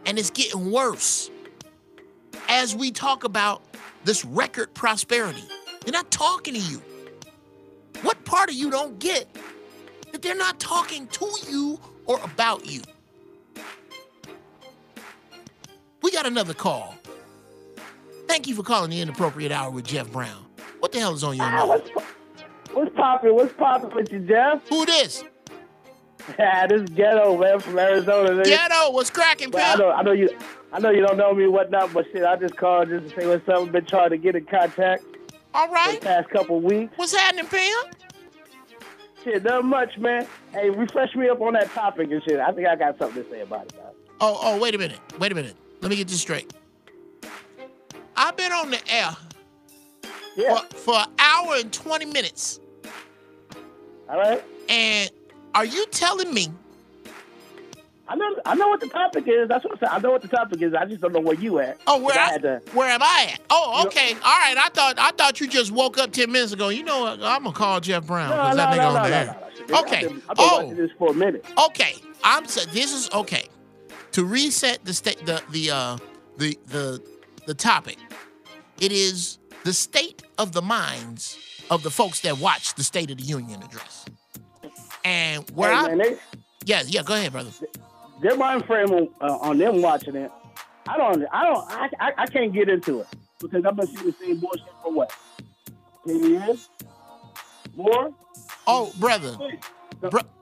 Speaker 2: And it's getting worse. As we talk about this record prosperity, they're not talking to you. What part of you don't get that they're not talking to you or about you? We got another call. Thank you for calling the Inappropriate Hour with Geoff Brown. What the hell is on your mind?
Speaker 9: What's poppin'? What's poppin' with you, Geoff?
Speaker 2: Who this?
Speaker 9: Yeah, this is Ghetto, man, from Arizona.
Speaker 2: Ghetto, what's cracking, pal?
Speaker 9: I know you don't know me, whatnot, but shit, I just called just to say what's up. I've been trying to get in contact.
Speaker 2: All right.
Speaker 9: For the past couple weeks.
Speaker 2: What's happening, Pam?
Speaker 9: Shit, not much, man. Hey, refresh me up on that topic and shit. I think I got something to say about it, guys.
Speaker 2: Oh, wait a minute. Let me get this straight. I've been on the air for an hour and 20 minutes.
Speaker 9: All right.
Speaker 2: And are you telling me?
Speaker 9: I know what the topic is. That's what I'm saying. I know what the topic is. I just don't know where you at.
Speaker 2: Oh, where am I at? Oh, okay. All right. I thought you just woke up 10 minutes ago. You know what? I'm gonna call Geoff Brown because that nigga on the air. Okay.
Speaker 9: I've been watching this for a minute.
Speaker 2: Okay. This is okay. To reset the topic, it is the state of the minds of the folks that watch the State of the Union address. And where go ahead, brother.
Speaker 9: Their mind frame on them watching it, I can't get into it because I've been seeing the same bullshit for what? 10 years? More?
Speaker 2: Oh, brother.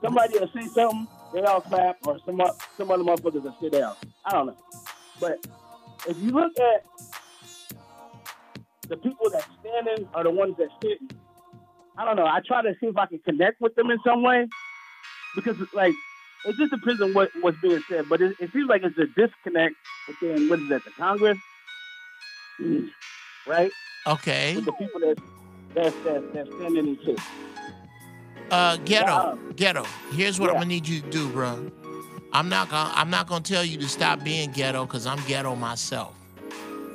Speaker 9: Somebody will say something, they all clap, or some other motherfuckers will sit down. I don't know. But if you look at the people that standing are the ones that sitting, I don't know. I try to see if I can connect with them in some way because, like, it just depends on what's being said. But it seems like it's a disconnect within, what is that, the Congress? Right?
Speaker 2: Okay.
Speaker 9: With the people that's standing in shit.
Speaker 2: Ghetto. Here's what I'm gonna need you to do, bro. I'm not gonna tell you to stop being ghetto because I'm ghetto myself.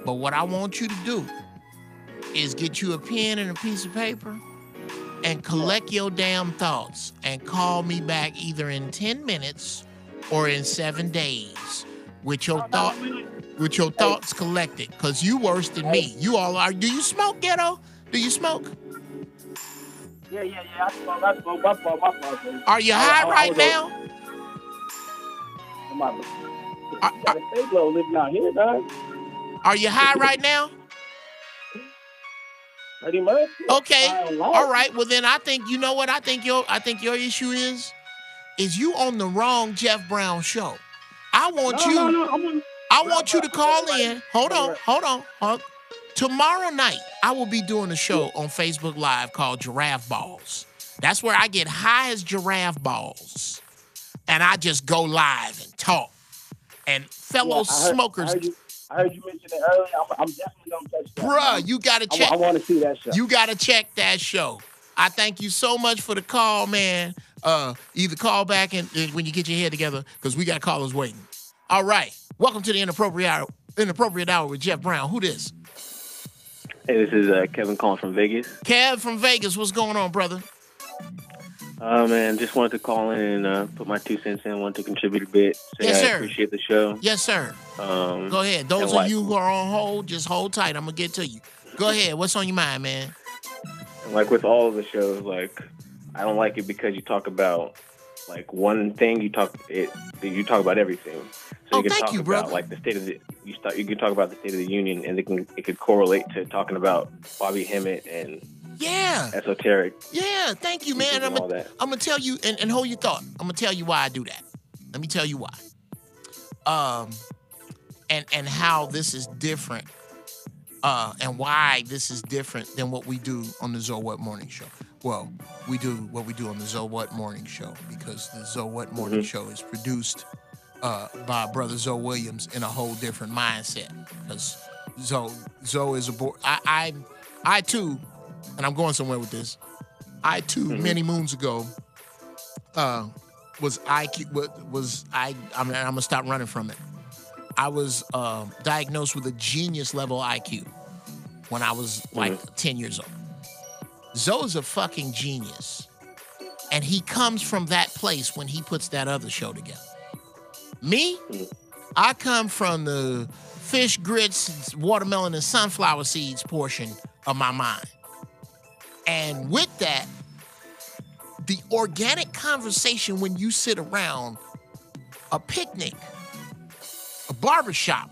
Speaker 2: But what I want you to do is get you a pen and a piece of paper and collect your damn thoughts and call me back either in 10 minutes or in 7 days with your thoughts collected. Cause you worse than me. You all are. Do you smoke, ghetto? Do you smoke?
Speaker 9: Yeah. I smoke. My fault.
Speaker 2: Are you high right now?
Speaker 9: Living out here, dog.
Speaker 2: Are you high right now?
Speaker 9: Pretty much.
Speaker 2: Okay. All right. Well, then I think you know what I think your issue is you on the wrong Geoff Brown show. I want you to call in. Hold on. Tomorrow night, I will be doing a show on Facebook Live called Giraffe Balls. That's where I get high as giraffe balls. And I just go live and talk. And fellow smokers.
Speaker 9: I heard you mention it earlier. I'm definitely going to catch that.
Speaker 2: Bruh, you got to check.
Speaker 9: I want to see that show.
Speaker 2: You got to check that show. I thank you so much for the call, man. Either call back and when you get your head together, because we got callers waiting. All right. Welcome to the Inappropriate Hour with Geoff Brown. Who this?
Speaker 10: Hey, this is Kevin calling from Vegas.
Speaker 2: Kev from Vegas. What's going on, brother?
Speaker 10: Man, just wanted to call in and put my 2 cents in. Wanted to contribute a bit.
Speaker 2: Yes, sir.
Speaker 10: I appreciate the show.
Speaker 2: Yes, sir. Go ahead. Those of you who are on hold, just hold tight. I'm going to get to you. Go ahead. What's on your mind, man?
Speaker 10: Like with all of the shows, like I don't like it because you talk about like one thing. You talk about everything. So you can
Speaker 2: thank
Speaker 10: talk
Speaker 2: you,
Speaker 10: about
Speaker 2: brother.
Speaker 10: like the state of the. You can talk about the State of the Union, and it could correlate to talking about Bobby Hemmett and esoteric.
Speaker 2: Yeah, thank you, man. I'm gonna tell you and hold your thought. I'm gonna tell you why I do that. Let me tell you why. And how this is different. And why this is different than what we do on the Zoe What Morning Show. Well, we do what we do on the Zoe What Morning Show, because the Zoe What Morning Show is produced by brother Zoe Williams in a whole different mindset. Because Zoe is a boy. I too, and I'm going somewhere with this. I too, many moons ago, was IQ. I'm gonna stop running from it. I was diagnosed with a genius level IQ when I was like 10 years old. Zoe's a fucking genius. And he comes from that place when he puts that other show together. Me, I come from the fish, grits, watermelon, and sunflower seeds portion of my mind. And with that, the organic conversation when you sit around a picnic, a barbershop,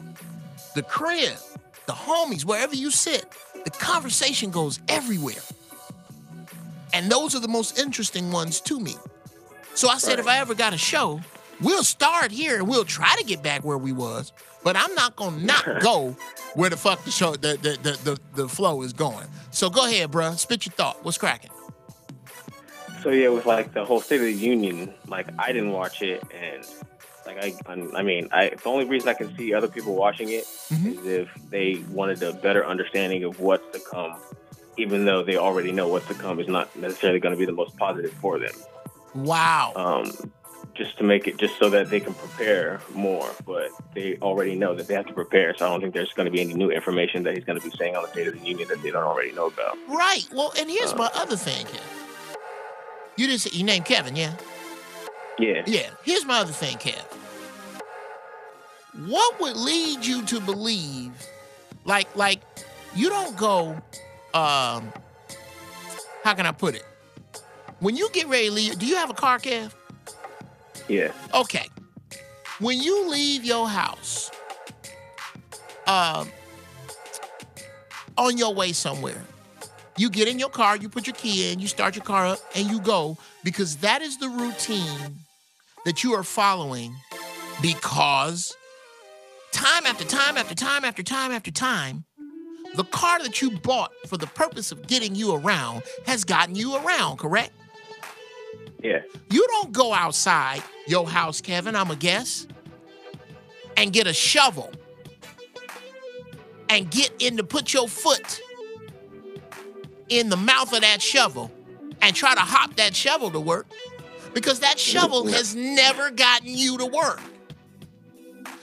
Speaker 2: the crib, the homies, wherever you sit, the conversation goes everywhere. And those are the most interesting ones to me. So I said, if I ever got a show, we'll start here and we'll try to get back where we was, but I'm not gonna not go where the fuck the show, the flow is going. So go ahead, bruh, spit your thought. What's cracking?
Speaker 10: So yeah, with like the whole State of the Union, like I didn't watch it, and like the only reason I can see other people watching it is if they wanted a better understanding of what's to come, even though they already know what's to come is not necessarily going to be the most positive for them.
Speaker 2: Wow.
Speaker 10: Just to make it, just so that they can prepare more, but they already know that they have to prepare. So I don't think there's going to be any new information that he's going to be saying on the State of the Union that they don't already know about.
Speaker 2: Right. Well, and here's my other thing here. You didn't say, you named Kevin, yeah?
Speaker 10: Yeah.
Speaker 2: Yeah. Here's my other thing, Kev. What would lead you to believe, like you don't go, how can I put it? When you get ready to leave, do you have a car, Kev?
Speaker 10: Yeah.
Speaker 2: Okay. When you leave your house, on your way somewhere, you get in your car, you put your key in, you start your car up, and you go, because that is the routine that you are following, because time after time after time after time after time, the car that you bought for the purpose of getting you around has gotten you around, correct?
Speaker 10: Yeah.
Speaker 2: You don't go outside your house, Kevin, I'm a guess, and get a shovel and get in to put your foot in the mouth of that shovel and try to hop that shovel to work, because that shovel has never gotten you to work.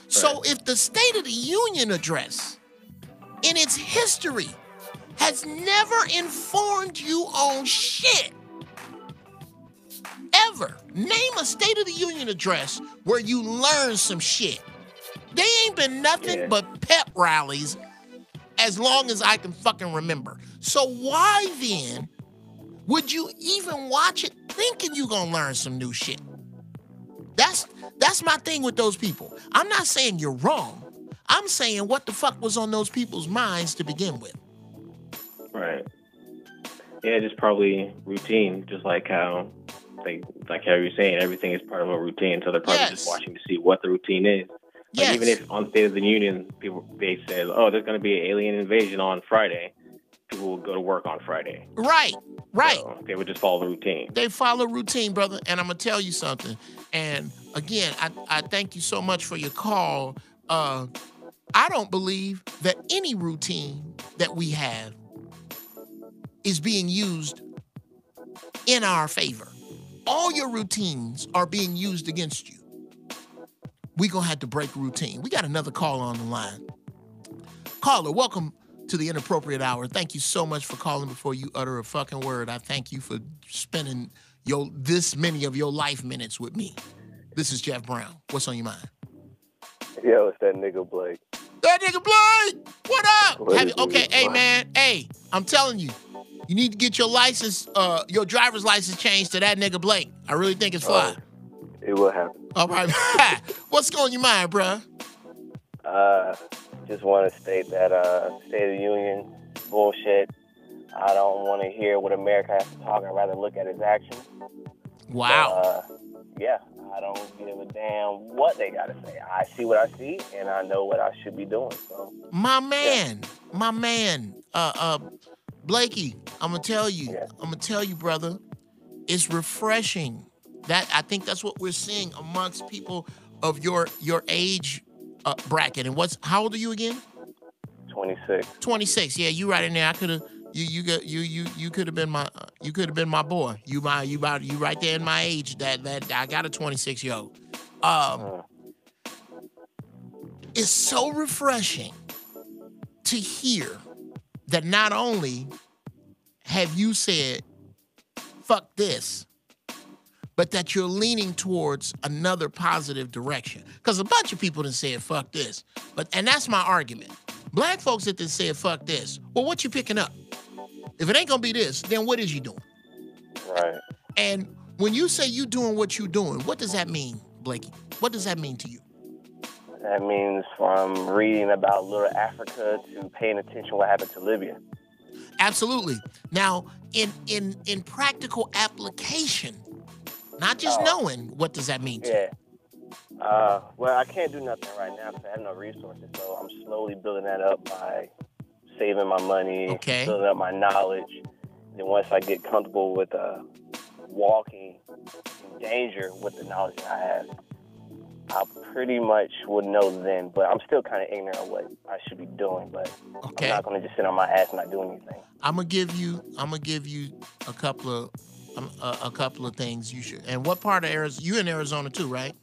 Speaker 2: So if the State of the Union address in its history has never informed you on shit, ever, name a State of the Union address where you learn some shit. They ain't been nothing but pep rallies as long as I can fucking remember. So why then would you even watch it thinking you gonna learn some new shit? That's my thing with those people. I'm not saying you're wrong. I'm saying what the fuck was on those people's minds to begin with.
Speaker 10: Right. Yeah, just probably routine, just like how you're saying, everything is part of a routine. So they're probably just watching to see what the routine is. Like even if on State of the Union, they said, oh, there's going to be an alien invasion on Friday, people will go to work on Friday.
Speaker 2: Right.
Speaker 10: So they would just follow the routine.
Speaker 2: They follow routine, brother. And I'm going to tell you something. And again, I thank you so much for your call. I don't believe that any routine that we have is being used in our favor. All your routines are being used against you. We're going to have to break routine. We got another call on the line. Caller, welcome to the Inappropriate Hour. Thank you so much for calling before you utter a fucking word. I thank you for spending this many of your life minutes with me. This is Geoff Brown. What's on your mind?
Speaker 11: Yo, it's that nigga Blake.
Speaker 2: That nigga Blake! What up? Okay, hey, man. Hey, I'm telling you, you need to get your license, your driver's license changed to that nigga Blake. I really think it's fly.
Speaker 11: It will happen.
Speaker 2: All right. What's on your mind, bruh?
Speaker 11: Just want to state that State of the Union bullshit. I don't want to hear what America has to talk. I'd rather look at its actions.
Speaker 2: Wow.
Speaker 11: Yeah, I don't give a damn what they got to say. I see what I see, and I know what I should be doing. So,
Speaker 2: my man, Blakey, I'm gonna tell you, brother, it's refreshing. That I think that's what we're seeing amongst people of your age bracket. And how old are you again?
Speaker 11: 26.
Speaker 2: 26. Yeah, you right in there. I could have you could have been my boy. You right there in my age. That I got a 26-year-old. It's so refreshing to hear that not only have you said fuck this, but that you're leaning towards another positive direction. Because a bunch of people done said fuck this. And that's my argument. Black folks that done said fuck this, well, what you picking up? If it ain't gonna be this, then what is you doing?
Speaker 11: Right.
Speaker 2: And when you say you doing what you doing, what does that mean, Blakey? What does that mean to you?
Speaker 11: That means from reading about Little Africa to paying attention to what happened to Libya.
Speaker 2: Absolutely. Now, in practical application, not just knowing, what does that mean to you?
Speaker 11: Well, I can't do nothing right now because I have no resources. So I'm slowly building that up by saving my money, building up my knowledge. Then once I get comfortable with walking in danger with the knowledge that I have, I pretty much would know then. But I'm still kind of ignorant of what I should be doing. But I'm not going to just sit on my ass and not do anything.
Speaker 2: I'm gonna give you a couple of things you should. And what part of Arizona? You in Arizona too, right?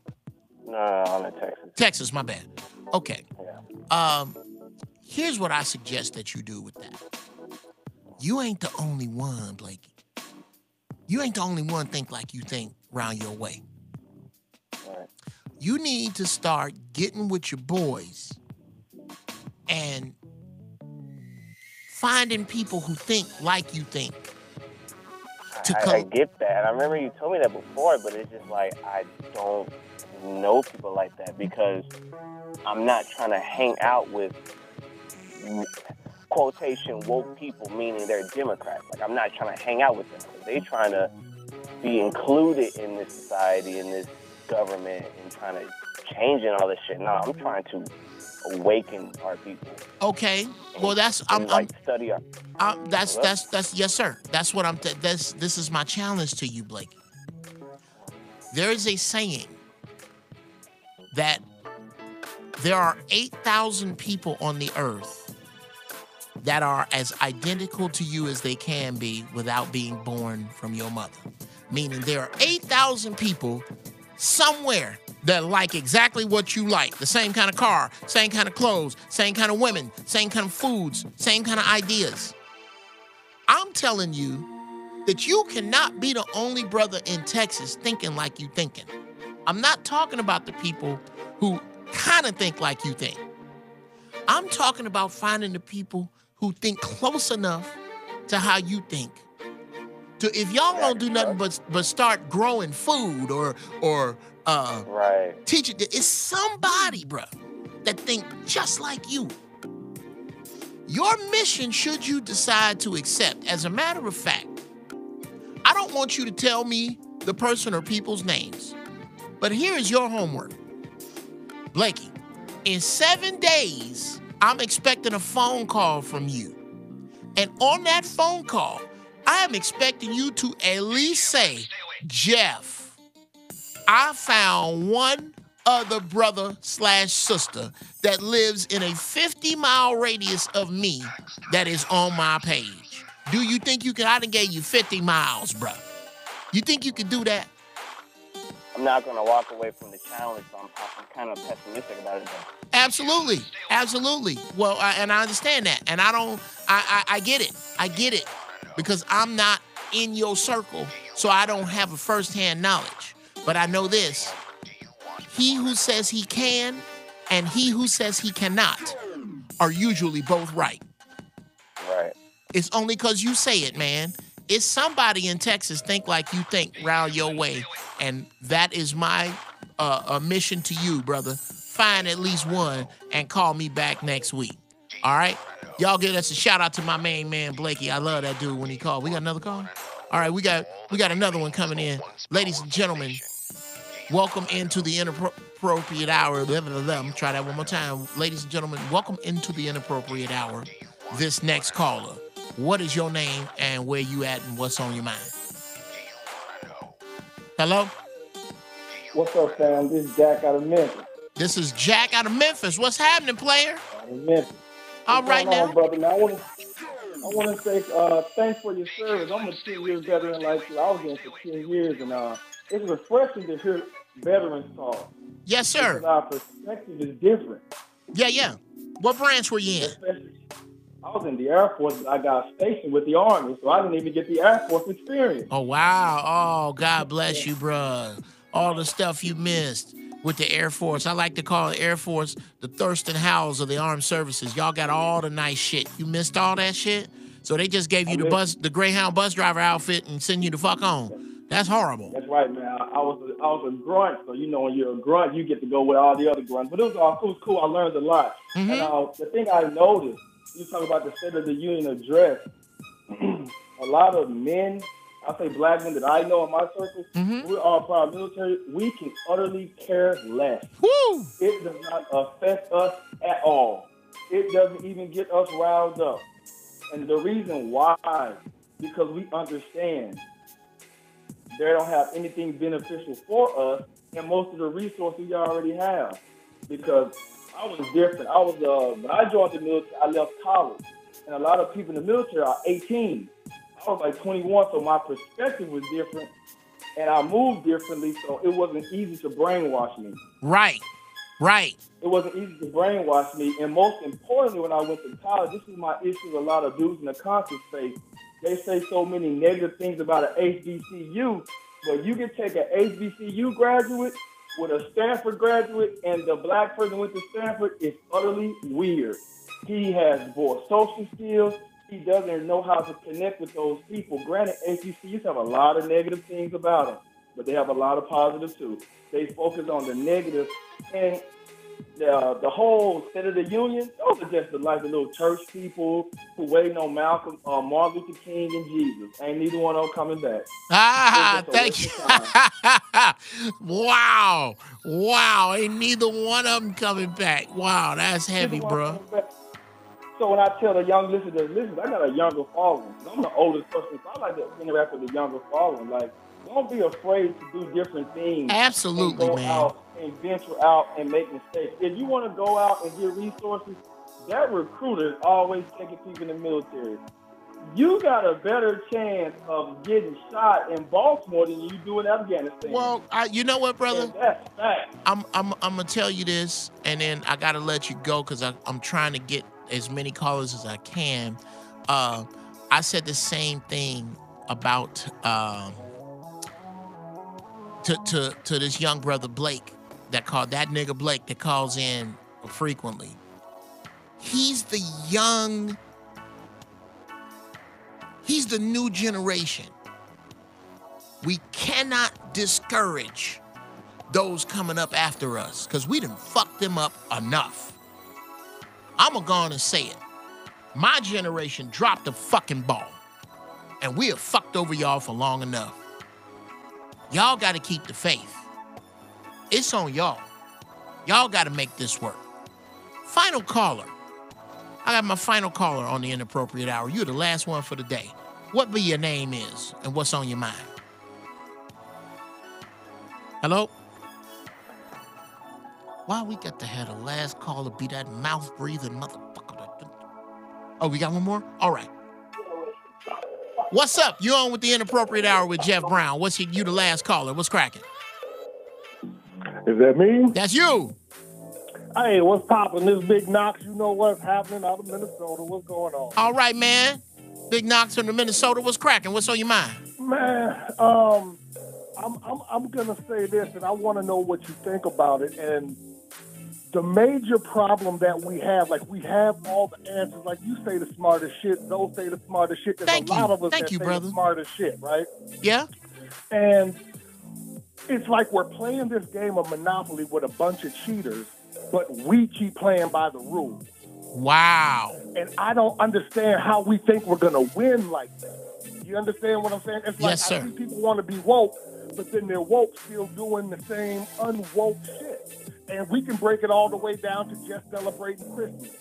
Speaker 11: No, I'm in Texas.
Speaker 2: Texas, my bad. Okay.
Speaker 11: Yeah.
Speaker 2: Here's what I suggest that you do with that. You ain't the only one, Blakey. You ain't the only one think like you think round your way.
Speaker 11: Right.
Speaker 2: You need to start getting with your boys and finding people who think like you think.
Speaker 11: I get that. I remember you told me that before, but it's just like I don't know people like that because I'm not trying to hang out with quotation woke people, meaning they're Democrats. Like I'm not trying to hang out with them. They trying to be included in this society, in this government, and trying to change and all this shit. No, I'm trying to awaken our people.
Speaker 2: Okay. Well, that's
Speaker 11: study our.
Speaker 2: That's yes, sir. That's what I'm. This is my challenge to you, Blake. There is a saying that there are 8,000 people on the earth that are as identical to you as they can be without being born from your mother. Meaning there are 8,000 people somewhere that like exactly what you like. The same kind of car, same kind of clothes, same kind of women, same kind of foods, same kind of ideas. I'm telling you that you cannot be the only brother in Texas thinking like you thinking. I'm not talking about the people who kind of think like you think. I'm talking about finding the people who think close enough to how you think. To if y'all don't do nothing but start growing food or teach it, it's somebody, bro, that think just like you. Your mission, should you decide to accept, as a matter of fact, I don't want you to tell me the person or people's names, but here is your homework. Blakey, in 7 days, I'm expecting a phone call from you. And on that phone call, I am expecting you to at least say, Geoff, I found one other brother/sister that lives in a 50-mile radius of me that is on my page. Do you think you can? I done gave you 50 miles, bro. You think you could do that?
Speaker 11: I'm not going to walk away from the challenge, so I'm kind of pessimistic about it, though.
Speaker 2: Absolutely. Absolutely. Well, and I understand that. And I get it. I get it. Because I'm not in your circle, so I don't have a firsthand knowledge. But I know this. He who says he can and he who says he cannot are usually both right.
Speaker 11: Right.
Speaker 2: It's only because you say it, man. It's somebody in Texas think like you think round your way. And that is my mission to you, brother. Find at least one and call me back next week. All right? Y'all give us a shout out to my main man, Blakey. I love that dude when he called. We got another call? All right, we got another one coming in. Ladies and gentlemen, welcome into the Inappropriate Hour. Try that one more time. Ladies and gentlemen, welcome into the Inappropriate Hour. This next caller What is your name and where you at and what's on your mind? Hello?
Speaker 12: What's up, fam? This is Jack out of Memphis.
Speaker 2: This is Jack out of Memphis. What's happening, player?
Speaker 12: Out of Memphis.
Speaker 2: All right now.
Speaker 12: Brother? Now, I want to say thanks for your service. I'm a 10 years veteran like you. I was in for 10 years, and it's refreshing to hear veterans talk.
Speaker 2: Yes, sir.
Speaker 12: Because our perspective is different.
Speaker 2: Yeah. What branch were you in?
Speaker 12: I was in the Air Force, but I got stationed with the Army, so I didn't even get the Air Force experience.
Speaker 2: Oh, wow. Oh, God bless you, bruh. All the stuff you missed with the Air Force. I like to call the Air Force the Thurston Howells of the armed services. Y'all got all the nice shit. You missed all that shit? So they just gave you the Greyhound bus driver outfit and send you the fuck on. That's horrible.
Speaker 12: That's right, man. I was a grunt, so you know when you're a grunt, you get to go with all the other grunts. But it was cool. I learned a lot. Mm-hmm. And the thing I noticed, you talk about the State of the Union address. A lot of men, I say black men that I know in my circle, we're all proud military. We can utterly care less.
Speaker 2: Woo!
Speaker 12: It does not affect us at all. It doesn't even get us riled up. And the reason why, because we understand they don't have anything beneficial for us, and most of the resources you already have. Because I was different. When I joined the military, I left college. And a lot of people in the military are 18. I was like 21, so my perspective was different. And I moved differently, so it wasn't easy to brainwash me.
Speaker 2: Right.
Speaker 12: It wasn't easy to brainwash me. And most importantly, when I went to college, this is my issue with a lot of dudes in the conscious space. They say so many negative things about an HBCU, but you can take an HBCU graduate with a Stanford graduate, and the black person went to Stanford is utterly weird. He has poor social skills. He doesn't know how to connect with those people. Granted, HBCUs have a lot of negative things about them, but they have a lot of positives too. They focus on the negative, and the whole State of the Union, those are just like the little church people who waiting on Malcolm, Martin Luther King, and Jesus. Ain't neither one of them coming back.
Speaker 2: Thank you. Wow. Ain't neither one of them coming back. Wow, that's heavy, bro.
Speaker 12: So when I tell the young listeners, listen, I got a younger following. I'm the oldest person, so I like to interact with the younger following. Like, don't be afraid to do different things.
Speaker 2: Absolutely,
Speaker 12: and go
Speaker 2: man.
Speaker 12: out and venture out and make mistakes. If you want to go out and get resources, that recruiter is always taking people in the military. You got a better chance of getting shot in Baltimore than you do in Afghanistan.
Speaker 2: Well, you know what, brother?
Speaker 12: And that's fact.
Speaker 2: I'm gonna tell you this, and then I gotta let you go because I'm trying to get as many callers as I can. I said the same thing about to this young brother Blake that nigga Blake that calls in frequently. He's the new generation. We cannot discourage those coming up after us because we done fucked them up enough. I'm gonna go on and say it. My generation dropped the fucking ball, and we have fucked over y'all for long enough. Y'all got to keep the faith. It's on y'all. Y'all got to make this work. Final caller. I got my final caller on the Inappropriate Hour. You're the last one for the day. What be your name is and what's on your mind? Hello? Why we got to have the last caller be that mouth-breathing motherfucker? Oh, we got one more? All right. What's up? You're on with the Inappropriate Hour with Geoff Brown. You the last caller. What's cracking?
Speaker 5: Is that me?
Speaker 2: That's you.
Speaker 5: Hey, what's poppin'? This Big Knox. You know what's happening out of Minnesota. What's going on?
Speaker 2: All right, man. Big Knox from the Minnesota. What's cracking? What's on your mind?
Speaker 5: Man, I'm gonna say this, and I want to know what you think about it. And the major problem that we have, like we have all the answers, like you say the smartest shit, those say the smartest shit. There's a lot of us that say the smartest shit, right?
Speaker 2: Yeah.
Speaker 5: And it's like we're playing this game of Monopoly with a bunch of cheaters, but we keep playing by the rules.
Speaker 2: Wow.
Speaker 5: And I don't understand how we think we're going to win like that. You understand what I'm saying? It's like,
Speaker 2: yes, sir.
Speaker 5: I see people want to be woke, but then they're woke still doing the same unwoke shit. And we can break it all the way down to just celebrating Christmas.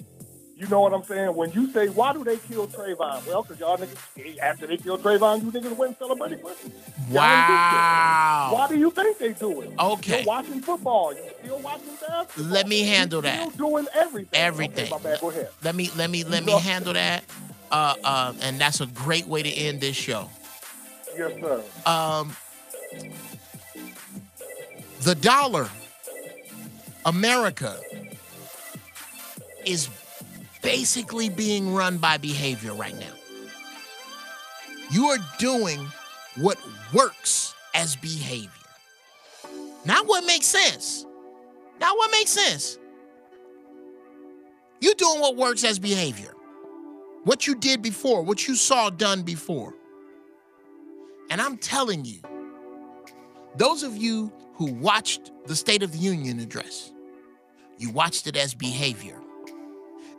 Speaker 5: You know what I'm saying? When you say, why do they kill Trayvon? Well, because y'all niggas, after they kill Trayvon, you niggas went and celebrated Christmas.
Speaker 2: Wow.
Speaker 5: Why do you think they do it?
Speaker 2: Okay.
Speaker 5: You're watching football. You still watching basketball.
Speaker 2: Let me handle that.
Speaker 5: You're still doing everything.
Speaker 2: Everything.
Speaker 5: Okay, my bad. Go ahead.
Speaker 2: Let me handle that. And that's a great way to end this show.
Speaker 5: Yes, sir.
Speaker 2: The dollar, America, is basically being run by behavior right now. You are doing what works as behavior. Not what makes sense. Not what makes sense. You're doing what works as behavior. What you did before, what you saw done before. And I'm telling you, those of you who watched the State of the Union address, you watched it as behavior.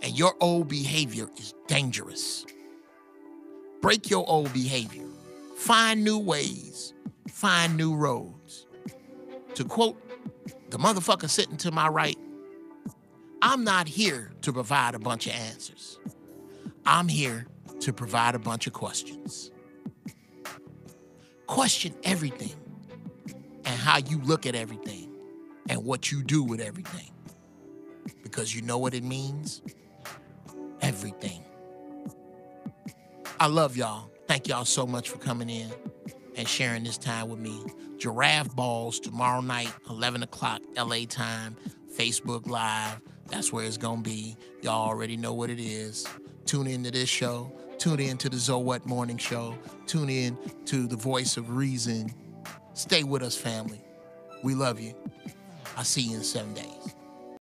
Speaker 2: And your old behavior is dangerous. Break your old behavior. Find new ways. Find new roads. To quote the motherfucker sitting to my right, I'm not here to provide a bunch of answers. I'm here to provide a bunch of questions. Question everything and how you look at everything and what you do with everything. Because you know what it means? Everything. I love y'all. Thank y'all so much for coming in and sharing this time with me. Giraffe Balls tomorrow night, 11 o'clock LA time, Facebook Live. That's where it's going to be. Y'all already know what it is. Tune into this show. Tune in to the So What Morning Show. Tune in to the Voice of Reason. Stay with us, family. We love you. I'll see you in 7 days.